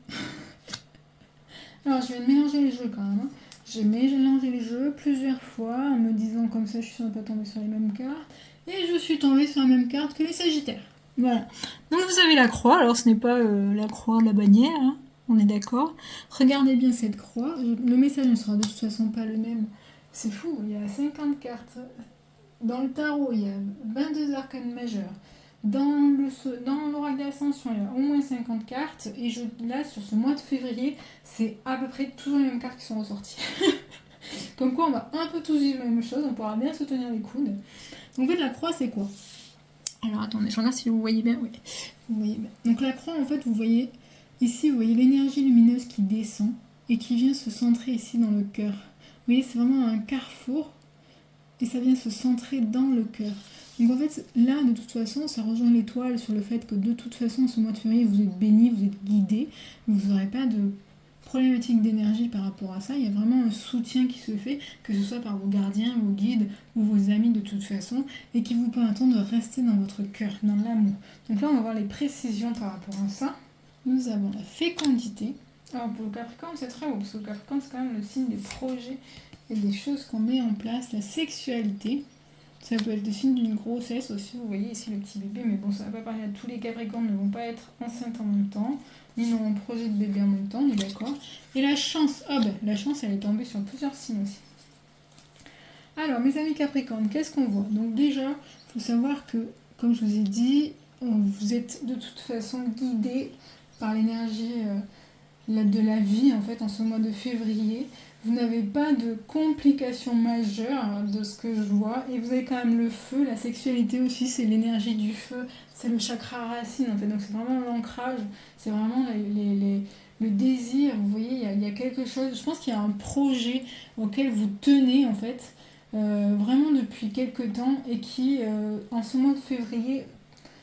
Alors, je viens de mélanger les jeux quand même. Hein. J'ai mélangé les jeux plusieurs fois en me disant comme ça je suis sûre de ne pas tomber sur les mêmes cartes. Et je suis tombée sur la même carte que les Sagittaires. Voilà. Donc vous avez la croix. Alors ce n'est pas la croix de la bannière. Hein. On est d'accord. Regardez bien cette croix. Le message ne sera de toute façon pas le même. C'est fou. Il y a 50 cartes. Dans le tarot, il y a 22 arcanes majeures. Dans l'oracle d'ascension, il y a au moins 50 cartes. Et là, sur ce mois de février, c'est à peu près toujours les mêmes cartes qui sont ressorties. Comme quoi, on va un peu tous vivre la même chose. On pourra bien se tenir les coudes. Donc, en fait, la croix, c'est quoi? Alors, attendez, je regarde si vous voyez bien. Oui, vous voyez bien. Donc, la croix, en fait, vous voyez... Ici, vous voyez l'énergie lumineuse qui descend et qui vient se centrer ici dans le cœur. Vous voyez, c'est vraiment un carrefour. Et ça vient se centrer dans le cœur. Donc en fait, là, de toute façon, ça rejoint l'étoile sur le fait que de toute façon, ce mois de février, vous êtes béni, vous êtes guidé, vous n'aurez pas de problématique d'énergie par rapport à ça. Il y a vraiment un soutien qui se fait, que ce soit par vos gardiens, vos guides ou vos amis de toute façon, et qui vous permettent de rester dans votre cœur, dans l'amour. Donc là, on va voir les précisions par rapport à ça. Nous avons la fécondité. Alors pour le Capricorne, c'est très beau, parce que le Capricorne, c'est quand même le signe des projets et des choses qu'on met en place. La sexualité, ça peut être le signe d'une grossesse aussi. Vous voyez ici le petit bébé, mais bon, ça va pas parler à tous les Capricornes, ne vont pas être enceintes en même temps, ni n'auront projet de bébé en même temps, on est d'accord. Et la chance, la chance, elle est tombée sur plusieurs signes aussi. Alors, mes amis Capricornes, qu'est-ce qu'on voit? Donc déjà, il faut savoir que, comme je vous ai dit, vous êtes de toute façon guidés par l'énergie de la vie en fait en ce mois de février. Vous n'avez pas de complications majeures de ce que je vois, et vous avez quand même le feu, la sexualité aussi, c'est l'énergie du feu, c'est le chakra racine en fait, donc c'est vraiment l'ancrage, c'est vraiment le désir, vous voyez, il y a quelque chose, je pense qu'il y a un projet auquel vous tenez en fait, vraiment depuis quelques temps, et qui en ce mois de février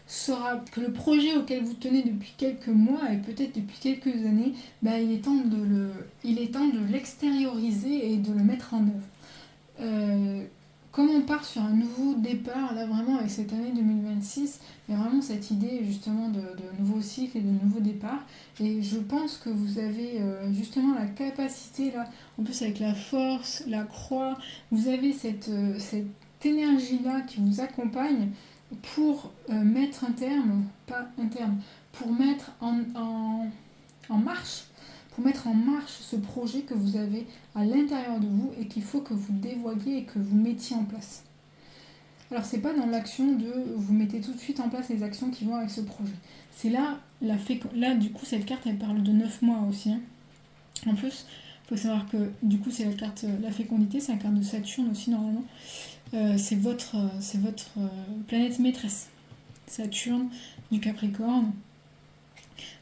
sera que le projet auquel vous tenez depuis quelques mois et peut-être depuis quelques années, il est temps de l'extérioriser et de le mettre en œuvre. Comme on part sur un nouveau départ, là vraiment avec cette année 2026, il y a vraiment cette idée justement de nouveau cycle et de nouveau départ. Et je pense que vous avez justement la capacité là, en plus avec la force, la croix, vous avez cette énergie-là qui vous accompagne pour mettre un terme, pas un terme, pour mettre en marche, pour mettre en marche ce projet que vous avez à l'intérieur de vous et qu'il faut que vous dévoiliez et que vous mettiez en place. Alors c'est pas dans l'action de vous mettez tout de suite en place les actions qui vont avec ce projet. C'est là, là du coup cette carte elle parle de 9 mois aussi. Hein. En plus, il faut savoir que du coup c'est la carte, la fécondité, c'est la carte de Saturne aussi normalement. C'est votre planète maîtresse, Saturne du Capricorne.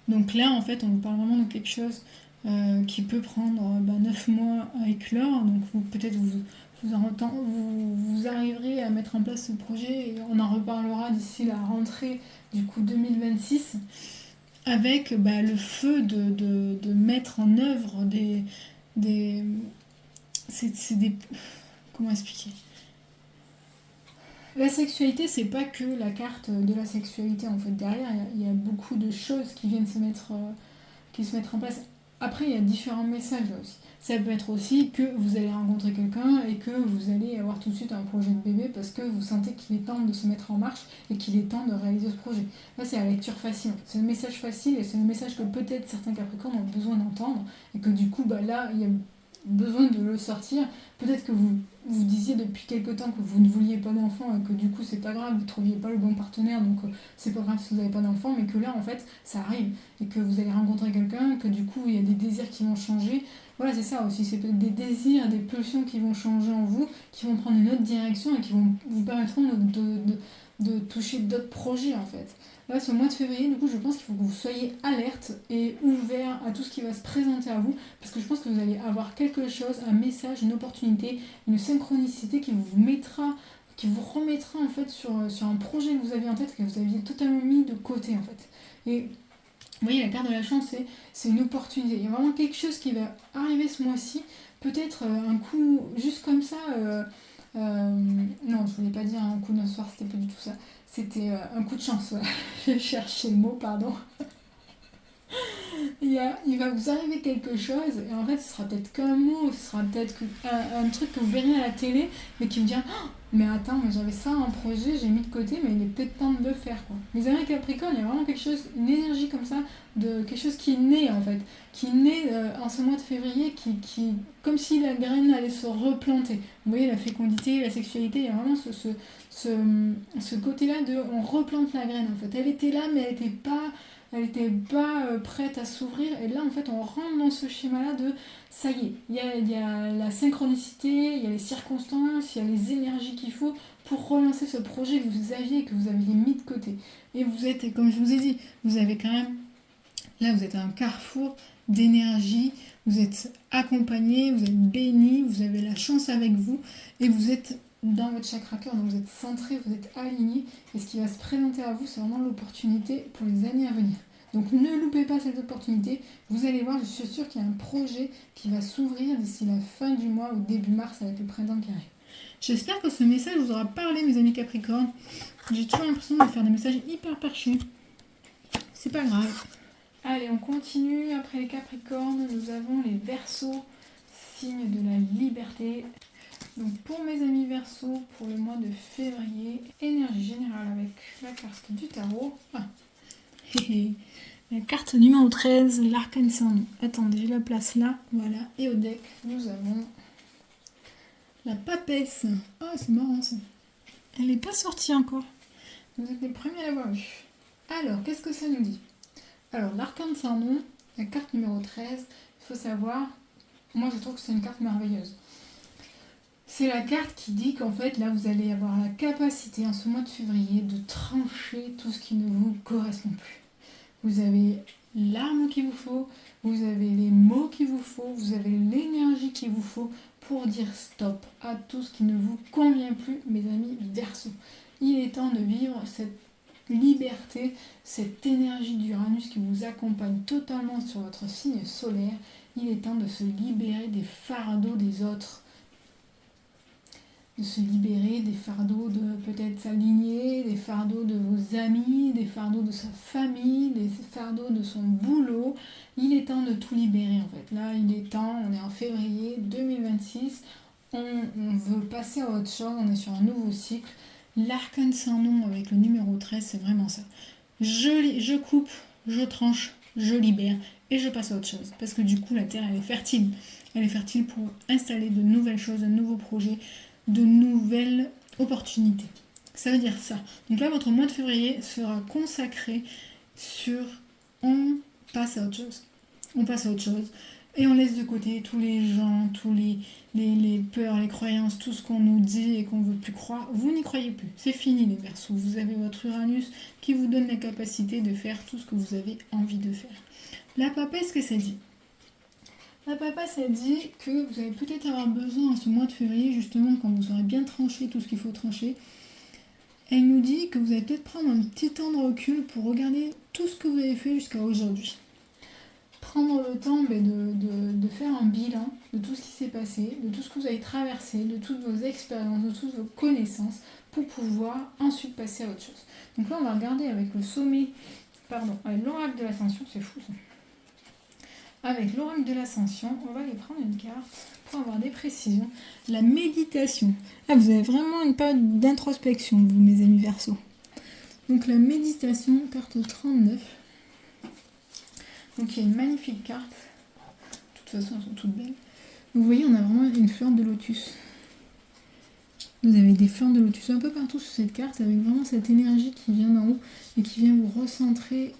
Donc là, en fait, on vous parle vraiment de quelque chose qui peut prendre 9 mois à éclore. Donc peut-être vous arriverez à mettre en place ce projet et on en reparlera d'ici la rentrée du coup 2026 avec le feu de mettre en œuvre c'est des... Comment expliquer? La sexualité, c'est pas que la carte de la sexualité en fait. Derrière, il y a beaucoup de choses qui viennent se mettre en place. Après, il y a différents messages là aussi. Ça peut être aussi que vous allez rencontrer quelqu'un et que vous allez avoir tout de suite un projet de bébé parce que vous sentez qu'il est temps de se mettre en marche et qu'il est temps de réaliser ce projet. Là, c'est la lecture facile. C'est le message facile et c'est le message que peut-être certains Capricornes ont besoin d'entendre et que du coup, là, il y a besoin de le sortir. Peut-être que vous disiez depuis quelque temps que vous ne vouliez pas d'enfant et que du coup, c'est pas grave, vous ne trouviez pas le bon partenaire, donc c'est pas grave si vous n'avez pas d'enfant, mais que là, en fait, ça arrive et que vous allez rencontrer quelqu'un, que du coup, il y a des désirs qui vont changer. Voilà, c'est ça aussi, c'est peut-être des désirs, des pulsions qui vont changer en vous, qui vont prendre une autre direction et qui vont vous permettront de toucher d'autres projets en fait. Là, ce mois de février, du coup, je pense qu'il faut que vous soyez alerte et ouvert à tout ce qui va se présenter à vous, parce que je pense que vous allez avoir quelque chose, un message, une opportunité, une synchronicité qui vous mettra, qui vous remettra en fait sur un projet que vous aviez en tête, que vous aviez totalement mis de côté en fait. Et vous voyez, la carte de la chance, c'est une opportunité. Il y a vraiment quelque chose qui va arriver ce mois-ci. Peut-être un coup, juste comme ça. Non, je voulais pas dire un coup d'un soir, c'était pas du tout ça. C'était un coup de chance, voilà. J'ai cherché le mot, pardon. Il va vous arriver quelque chose, et en fait, ce sera peut-être qu'un mot, ce sera peut-être un truc que vous verrez à la télé, mais qui vous dira oh, mais attends, mais j'avais ça en projet, j'ai mis de côté, mais il est peut-être temps de le faire, quoi. Les amis Capricorne, il y a vraiment quelque chose, une énergie comme ça, de quelque chose qui naît, en fait, qui naît en ce mois de février, comme si la graine allait se replanter. Vous voyez, la fécondité, la sexualité, il y a vraiment ce côté-là de on replante la graine, en fait. Elle était là, mais elle était pas prête à s'ouvrir. Et là, en fait, on rentre dans ce schéma-là de ça y est, il y a la synchronicité, il y a les circonstances, il y a les énergies qu'il faut pour relancer ce projet que vous aviez et que vous aviez mis de côté. Et vous êtes, comme je vous ai dit, vous avez quand même, là, vous êtes à un carrefour d'énergie, vous êtes accompagné, vous êtes béni, vous avez la chance avec vous et vous êtes dans votre chakra cœur, donc vous êtes centré, vous êtes aligné, et ce qui va se présenter à vous, c'est vraiment l'opportunité pour les années à venir. Donc ne loupez pas cette opportunité, vous allez voir, je suis sûre qu'il y a un projet qui va s'ouvrir d'ici la fin du mois ou début mars avec le printemps qui arrive. J'espère que ce message vous aura parlé, mes amis Capricorne. J'ai toujours l'impression de faire des messages hyper perchés. C'est pas grave. Allez, on continue. Après les Capricornes, nous avons les Verseaux, signe de la liberté. Donc pour mes amis Verseaux, pour le mois de février, énergie générale avec la carte du tarot. Ah. La carte numéro 13, l'arcane sans nom. Attendez, je la place là, voilà. Et au deck, nous avons la papesse. Ah, c'est marrant ça. Elle n'est pas sortie encore. Vous êtes les premiers à l'avoir vue. Alors, qu'est-ce que ça nous dit? Alors, l'arcane sans nom, la carte numéro 13, il faut savoir, moi je trouve que c'est une carte merveilleuse. C'est la carte qui dit qu'en fait, là, vous allez avoir la capacité, en ce mois de février, de trancher tout ce qui ne vous correspond plus. Vous avez l'arme qu'il vous faut, vous avez les mots qu'il vous faut, vous avez l'énergie qu'il vous faut pour dire stop à tout ce qui ne vous convient plus, mes amis Verseaux. Il est temps de vivre cette liberté, cette énergie d'Uranus qui vous accompagne totalement sur votre signe solaire. Il est temps de se libérer des fardeaux des autres, de se libérer des fardeaux de peut-être sa lignée, des fardeaux de vos amis, des fardeaux de sa famille, des fardeaux de son boulot. Il est temps de tout libérer en fait. Là, il est temps, on est en février 2026, on veut passer à autre chose, on est sur un nouveau cycle. L'arcane sans nom avec le numéro 13, c'est vraiment ça. Je coupe, je tranche, je libère et je passe à autre chose. Parce que du coup, la Terre, elle est fertile. Elle est fertile pour installer de nouvelles choses, de nouveaux projets, de nouvelles opportunités. Ça veut dire ça. Donc là, votre mois de février sera consacré sur on passe à autre chose. On passe à autre chose. Et on laisse de côté tous les gens, tous les peurs, les croyances, tout ce qu'on nous dit et qu'on ne veut plus croire. Vous n'y croyez plus. C'est fini les Verseaux. Vous avez votre Uranus qui vous donne la capacité de faire tout ce que vous avez envie de faire. La papesse, qu'est-ce que ça dit? La papesse, elle dit que vous allez peut-être avoir besoin en ce mois de février, justement, quand vous aurez bien tranché tout ce qu'il faut trancher. Elle nous dit que vous allez peut-être prendre un petit temps de recul pour regarder tout ce que vous avez fait jusqu'à aujourd'hui. Prendre le temps de faire un bilan de tout ce qui s'est passé, de tout ce que vous avez traversé, de toutes vos expériences, de toutes vos connaissances, pour pouvoir ensuite passer à autre chose. Donc là, on va regarder avec le sommet, avec l'oracle de l'ascension, c'est fou ça. Avec l'oracle de l'ascension, on va aller prendre une carte pour avoir des précisions. La méditation. Ah, vous avez vraiment une période d'introspection, vous, mes amis Verseau. Donc la méditation, carte 39. Donc il y a une magnifique carte. De toute façon, elles sont toutes belles. Vous voyez, on a vraiment une fleur de lotus. Vous avez des fleurs de lotus un peu partout sur cette carte, avec vraiment cette énergie qui vient d'en haut et qui vient vous recentrer.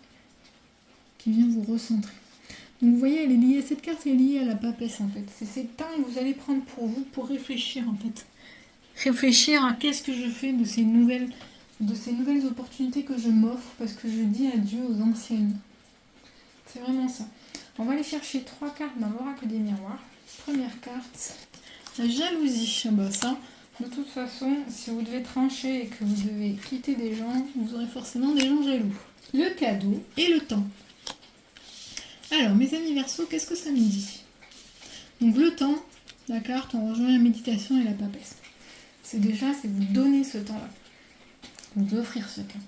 Donc vous voyez, elle est liée, cette carte est liée à la papesse en fait. C'est ces temps que vous allez prendre pour vous, pour réfléchir en fait. Réfléchir à qu'est-ce que je fais de ces nouvelles opportunités que je m'offre, parce que je dis adieu aux anciennes. C'est vraiment ça. On va aller chercher 3 cartes dans l'oracle des miroirs. Première carte, la jalousie. Bah ça, de toute façon, si vous devez trancher et que vous devez quitter des gens, vous aurez forcément des gens jaloux. Le cadeau et le temps. Alors, mes amis Verseau, qu'est-ce que ça me dit? Donc le temps, la carte, on rejoint la méditation et la papesse. C'est vous donner ce temps-là. Vous offrir ce temps.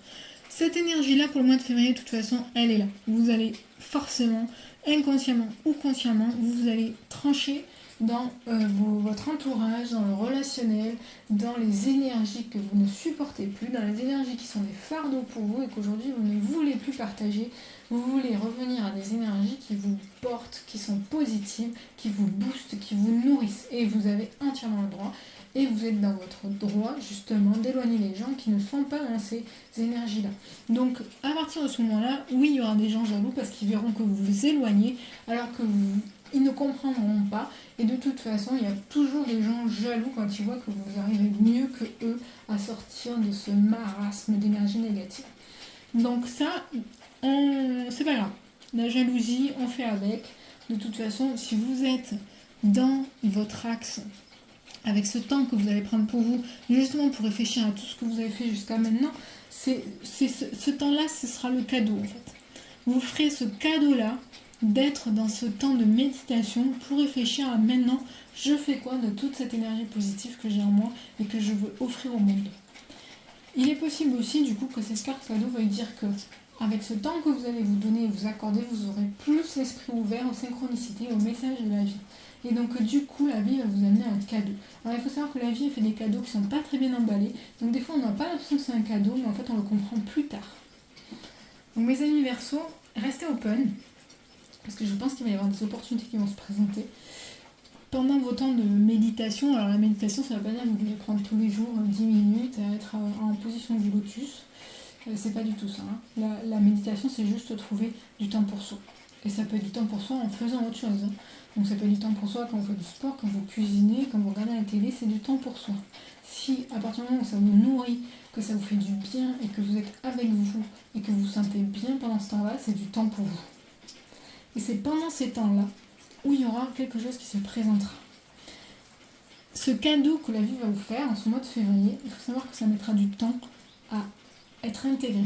Cette énergie-là, pour le mois de février, de toute façon, elle est là. Vous allez forcément, inconsciemment ou consciemment, vous allez trancher dans votre entourage, dans le relationnel, dans les énergies que vous ne supportez plus, dans les énergies qui sont des fardeaux pour vous et qu'aujourd'hui vous ne voulez plus partager. Vous voulez revenir à des énergies qui vous portent, qui sont positives, qui vous boostent, qui vous nourrissent. Et vous avez entièrement le droit. Et vous êtes dans votre droit, justement, d'éloigner les gens qui ne sont pas dans ces énergies-là. Donc, à partir de ce moment-là, oui, il y aura des gens jaloux parce qu'ils verront que vous vous éloignez, alors que ils ne comprendront pas. Et de toute façon, il y a toujours des gens jaloux quand ils voient que vous arrivez mieux que eux à sortir de ce marasme d'énergie négative. Donc ça, c'est pas grave. La jalousie, on fait avec. De toute façon, si vous êtes dans votre axe, avec ce temps que vous allez prendre pour vous, justement pour réfléchir à tout ce que vous avez fait jusqu'à maintenant, ce temps-là, ce sera le cadeau en fait. Vous ferez ce cadeau-là d'être dans ce temps de méditation pour réfléchir à maintenant, je fais quoi de toute cette énergie positive que j'ai en moi et que je veux offrir au monde. Il est possible aussi du coup que cette carte cadeau veuille dire que avec ce temps que vous allez vous donner et vous accorder, vous aurez plus l'esprit ouvert aux synchronicités, aux messages de la vie. Et donc du coup, la vie va vous amener un cadeau. Alors il faut savoir que la vie fait des cadeaux qui sont pas très bien emballés. Donc des fois, on n'a pas l'impression que c'est un cadeau, mais en fait, on le comprend plus tard. Donc mes amis Verseau, restez open, parce que je pense qu'il va y avoir des opportunités qui vont se présenter. Pendant vos temps de méditation, alors la méditation, ça ne veut pas dire que vous devez prendre tous les jours 10 minutes à être en position du lotus. C'est pas du tout ça. Hein. La méditation, c'est juste trouver du temps pour soi. Et ça peut être du temps pour soi en faisant autre chose. Hein. Donc ça peut être du temps pour soi quand vous faites du sport, quand vous cuisinez, quand vous regardez la télé, c'est du temps pour soi. Si à partir du moment où ça vous nourrit, que ça vous fait du bien et que vous êtes avec vous et que vous vous sentez bien pendant ce temps-là, c'est du temps pour vous. Et c'est pendant ces temps-là où il y aura quelque chose qui se présentera. Ce cadeau que la vie va vous faire en ce mois de février, il faut savoir que ça mettra du temps à être intégré.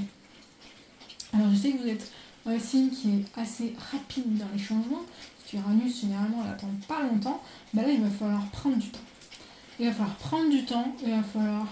Alors je sais que vous êtes un signe qui est assez rapide dans les changements, parce qu'Uranus généralement elle n'attend pas longtemps, là il va falloir prendre du temps. Il va falloir prendre du temps, il va falloir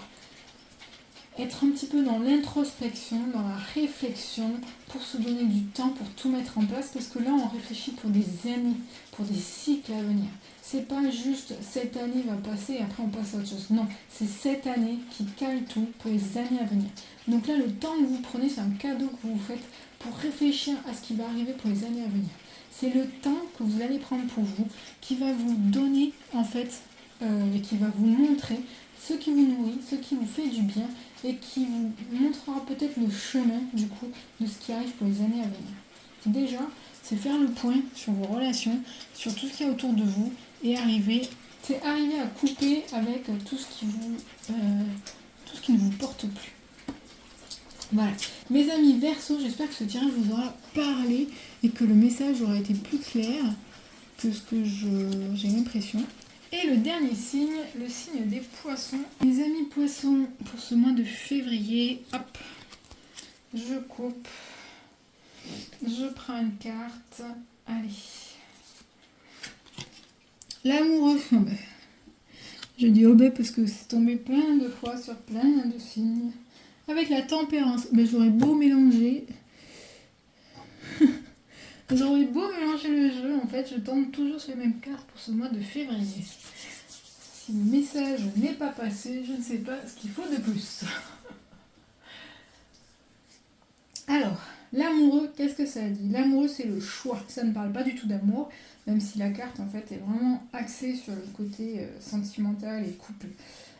être un petit peu dans l'introspection, dans la réflexion, pour se donner du temps pour tout mettre en place, parce que là on réfléchit pour des années, pour des cycles à venir. C'est pas juste cette année va passer et après on passe à autre chose. Non, c'est cette année qui cale tout pour les années à venir. Donc là, le temps que vous prenez, c'est un cadeau que vous faites pour réfléchir à ce qui va arriver pour les années à venir. C'est le temps que vous allez prendre pour vous, qui va vous donner en fait, et qui va vous montrer ce qui vous nourrit, ce qui vous fait du bien, et qui vous montrera peut-être le chemin du coup de ce qui arrive pour les années à venir. Déjà, c'est faire le point sur vos relations, sur tout ce qu'il y a autour de vous, et arriver à couper avec tout ce qui ne vous porte plus. Voilà. Mes amis Verseau, j'espère que ce tirage vous aura parlé et que le message aura été plus clair que ce que j'ai l'impression. Et le dernier signe, le signe des poissons. Mes amis poissons, pour ce mois de février, hop, je coupe, je prends une carte, allez. L'amoureux, je dis obé parce que c'est tombé plein de fois sur plein de signes. Avec la tempérance, j'aurais beau mélanger. Vous aurez beau mélanger le jeu, en fait, je tombe toujours sur les mêmes cartes pour ce mois de février. Si le message n'est pas passé, je ne sais pas ce qu'il faut de plus. Alors, l'amoureux, qu'est-ce que ça dit? L'amoureux, c'est le choix. Ça ne parle pas du tout d'amour, même si la carte, en fait, est vraiment axée sur le côté sentimental et couple.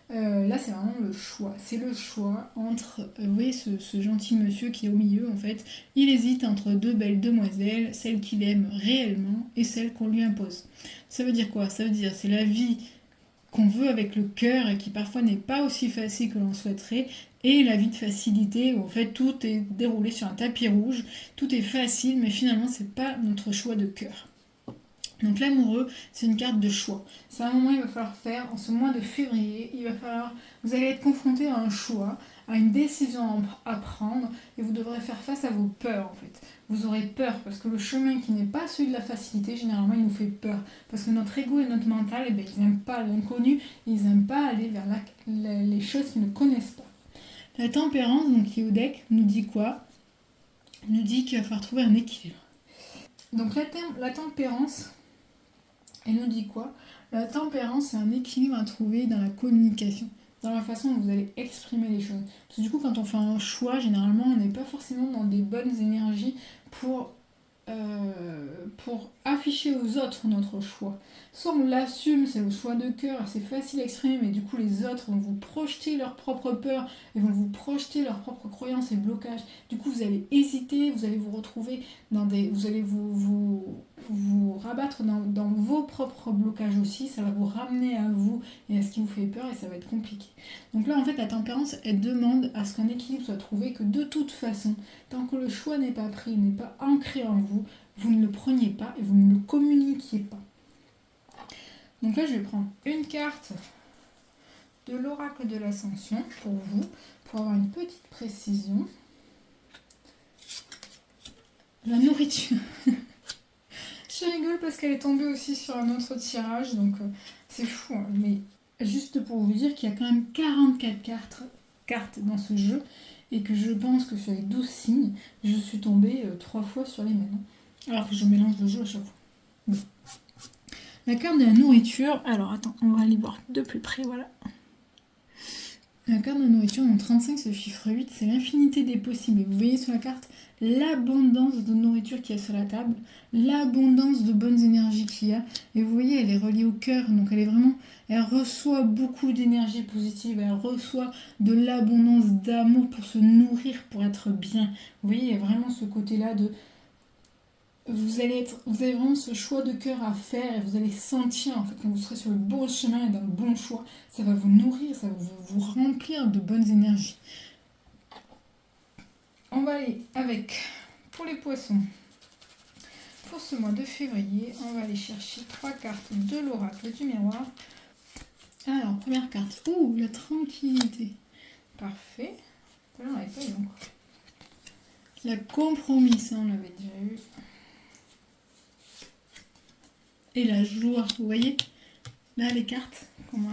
Là, c'est vraiment le choix. C'est le choix entre, vous voyez, ce gentil monsieur qui est au milieu, en fait. Il hésite entre deux belles demoiselles, celle qu'il aime réellement et celle qu'on lui impose. Ça veut dire quoi? Ça veut dire c'est la vie qu'on veut avec le cœur et qui parfois n'est pas aussi facile que l'on souhaiterait, et la vie de facilité où en fait tout est déroulé sur un tapis rouge, tout est facile, mais finalement c'est pas notre choix de cœur. Donc l'amoureux, c'est une carte de choix. C'est un moment il va falloir faire, en ce mois de février, vous allez être confronté à un choix, à une décision à prendre, et vous devrez faire face à vos peurs en fait. Vous aurez peur parce que le chemin qui n'est pas celui de la facilité, généralement il nous fait peur. Parce que notre ego et notre mental, ils n'aiment pas l'inconnu, ils n'aiment pas aller vers les choses qu'ils ne connaissent pas. La tempérance, donc qui est au deck, nous dit quoi? Nous dit qu'il va falloir trouver un équilibre. Donc la tempérance, elle nous dit quoi? La tempérance, c'est un équilibre à trouver dans la communication, dans la façon dont vous allez exprimer les choses. Parce que du coup, quand on fait un choix, généralement, on n'est pas forcément dans des bonnes énergies pour afficher aux autres notre choix. Soit on l'assume, c'est le choix de cœur, c'est facile à exprimer, mais du coup les autres vont vous projeter leurs propres peurs et vont vous projeter leurs propres croyances et blocages. Du coup vous allez hésiter, vous allez vous retrouver vous allez vous rabattre dans vos propres blocages aussi, ça va vous ramener à vous et à ce qui vous fait peur et ça va être compliqué. Donc là en fait la tempérance elle demande à ce qu'un équilibre soit trouvé, que de toute façon, tant que le choix n'est pas pris, n'est pas ancré en vous, vous ne le preniez pas et vous ne le communiquiez pas. Donc là, je vais prendre une carte de l'oracle de l'ascension pour vous, pour avoir une petite précision. La nourriture. Je rigole parce qu'elle est tombée aussi sur un autre tirage, donc c'est fou. Hein, mais juste pour vous dire qu'il y a quand même 44 cartes dans ce jeu et que je pense que sur les 12 signes, je suis tombée 3 fois sur les mêmes. Alors que je mélange le jeu à chaque fois. Bon. La carte de la nourriture. Alors attends, on va aller voir de plus près, voilà. La carte de la nourriture, donc 35, c'est le chiffre 8, c'est l'infinité des possibles. Et vous voyez sur la carte l'abondance de nourriture qu'il y a sur la table, l'abondance de bonnes énergies qu'il y a. Et vous voyez, elle est reliée au cœur, donc elle reçoit beaucoup d'énergie positive, elle reçoit de l'abondance d'amour pour se nourrir, pour être bien. Vous voyez, il y a vraiment ce côté-là de... Vous avez vraiment ce choix de cœur à faire et vous allez sentir en fait quand vous serez sur le bon chemin et dans le bon choix, ça va vous nourrir, ça va vous remplir de bonnes énergies. On va aller avec, pour les poissons, pour ce mois de février, on va aller chercher 3 cartes de l'oracle du miroir. Alors, première carte, la tranquillité. Parfait. Là, on n'avait pas eu encore. La compromis, ça on l'avait déjà eu. Et la joie, vous voyez là les cartes, comment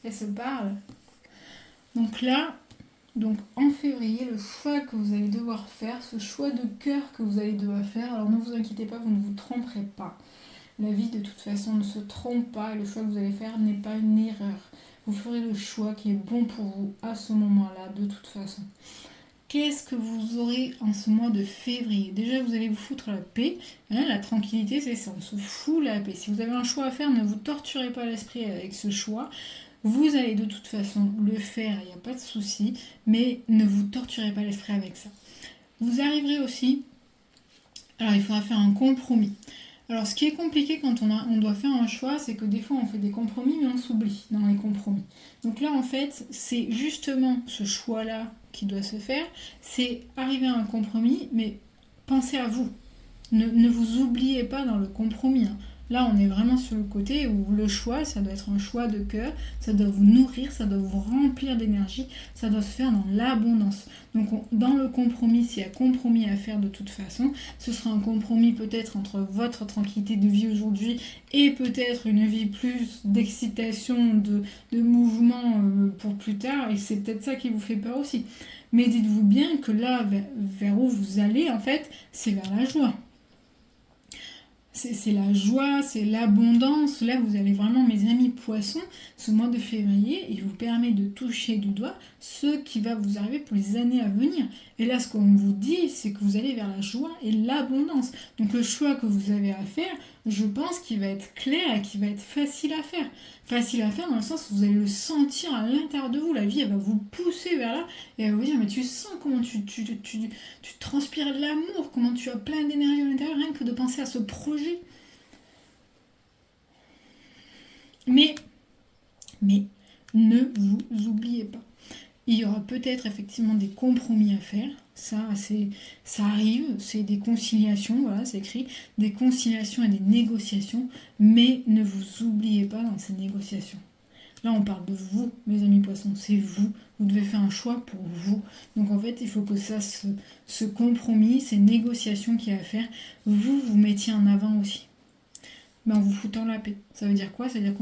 elles se parlent. Donc là, en février, le choix que vous allez devoir faire, ce choix de cœur que vous allez devoir faire, alors ne vous inquiétez pas, vous ne vous tromperez pas. La vie de toute façon ne se trompe pas et le choix que vous allez faire n'est pas une erreur. Vous ferez le choix qui est bon pour vous à ce moment-là, de toute façon. Qu'est-ce que vous aurez en ce mois de février? Déjà, vous allez vous foutre la paix. La tranquillité, c'est ça. On se fout la paix. Si vous avez un choix à faire, ne vous torturez pas l'esprit avec ce choix. Vous allez de toute façon le faire, il n'y a pas de souci. Mais ne vous torturez pas l'esprit avec ça. Vous arriverez aussi... Alors, il faudra faire un compromis. Alors, ce qui est compliqué quand on doit faire un choix, c'est que des fois, on fait des compromis, mais on s'oublie dans les compromis. Donc là, en fait, c'est justement ce choix-là qui doit se faire, c'est arriver à un compromis, mais pensez à vous. Ne vous oubliez pas dans le compromis. Hein. Là, on est vraiment sur le côté où le choix, ça doit être un choix de cœur, ça doit vous nourrir, ça doit vous remplir d'énergie, ça doit se faire dans l'abondance. Donc, dans le compromis, s'il y a compromis à faire de toute façon, ce sera un compromis peut-être entre votre tranquillité de vie aujourd'hui et peut-être une vie plus d'excitation, de mouvement pour plus tard, et c'est peut-être ça qui vous fait peur aussi. Mais dites-vous bien que là, vers où vous allez, en fait, c'est vers la joie. c'est la joie, c'est l'abondance. Là, vous allez vraiment, mes amis poissons, ce mois de février, il vous permet de toucher du doigt ce qui va vous arriver pour les années à venir. Et là, ce qu'on vous dit, c'est que vous allez vers la joie et l'abondance. Donc le choix que vous avez à faire, je pense qu'il va être clair et qu'il va être facile à faire. Facile à faire dans le sens où vous allez le sentir à l'intérieur de vous. La vie, elle va vous pousser vers là et elle va vous dire, mais tu sens comment tu transpires de l'amour, comment tu as plein d'énergie à l'intérieur, rien que de penser à ce projet. Mais, mais, ne vous oubliez pas. Il y aura peut-être effectivement des compromis à faire. Ça arrive, c'est des conciliations, voilà, c'est écrit, des conciliations et des négociations, mais ne vous oubliez pas dans ces négociations. Là, on parle de vous, mes amis poissons, c'est vous. Vous devez faire un choix pour vous. Donc en fait, il faut que ça, ce compromis, ces négociations qu'il y a à faire, vous mettiez en avant aussi. Mais en vous foutant la paix. Ça veut dire quoi? Ça veut dire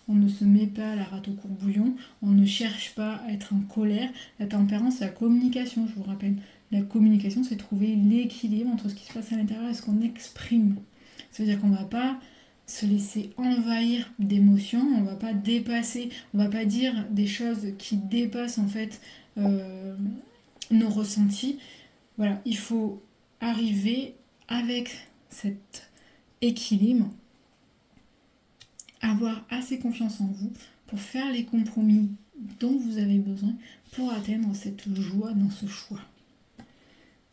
on ne se met pas la rate au courbouillon, on ne cherche pas à être en colère. La tempérance, c'est la communication, je vous rappelle. La communication, c'est trouver l'équilibre entre ce qui se passe à l'intérieur et ce qu'on exprime. Ça veut dire qu'on ne va pas se laisser envahir d'émotions, on ne va pas dépasser, on ne va pas dire des choses qui dépassent en fait nos ressentis. Voilà, il faut arriver avec cet équilibre, avoir assez confiance en vous pour faire les compromis dont vous avez besoin pour atteindre cette joie dans ce choix.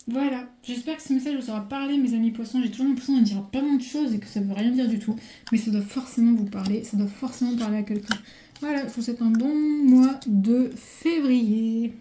Voilà, j'espère que ce message vous aura parlé, mes amis poissons. J'ai toujours l'impression de dire pas mal de choses et que ça veut rien dire du tout, mais ça doit forcément vous parler, ça doit forcément parler à quelqu'un. Voilà, je vous souhaite un bon mois de février.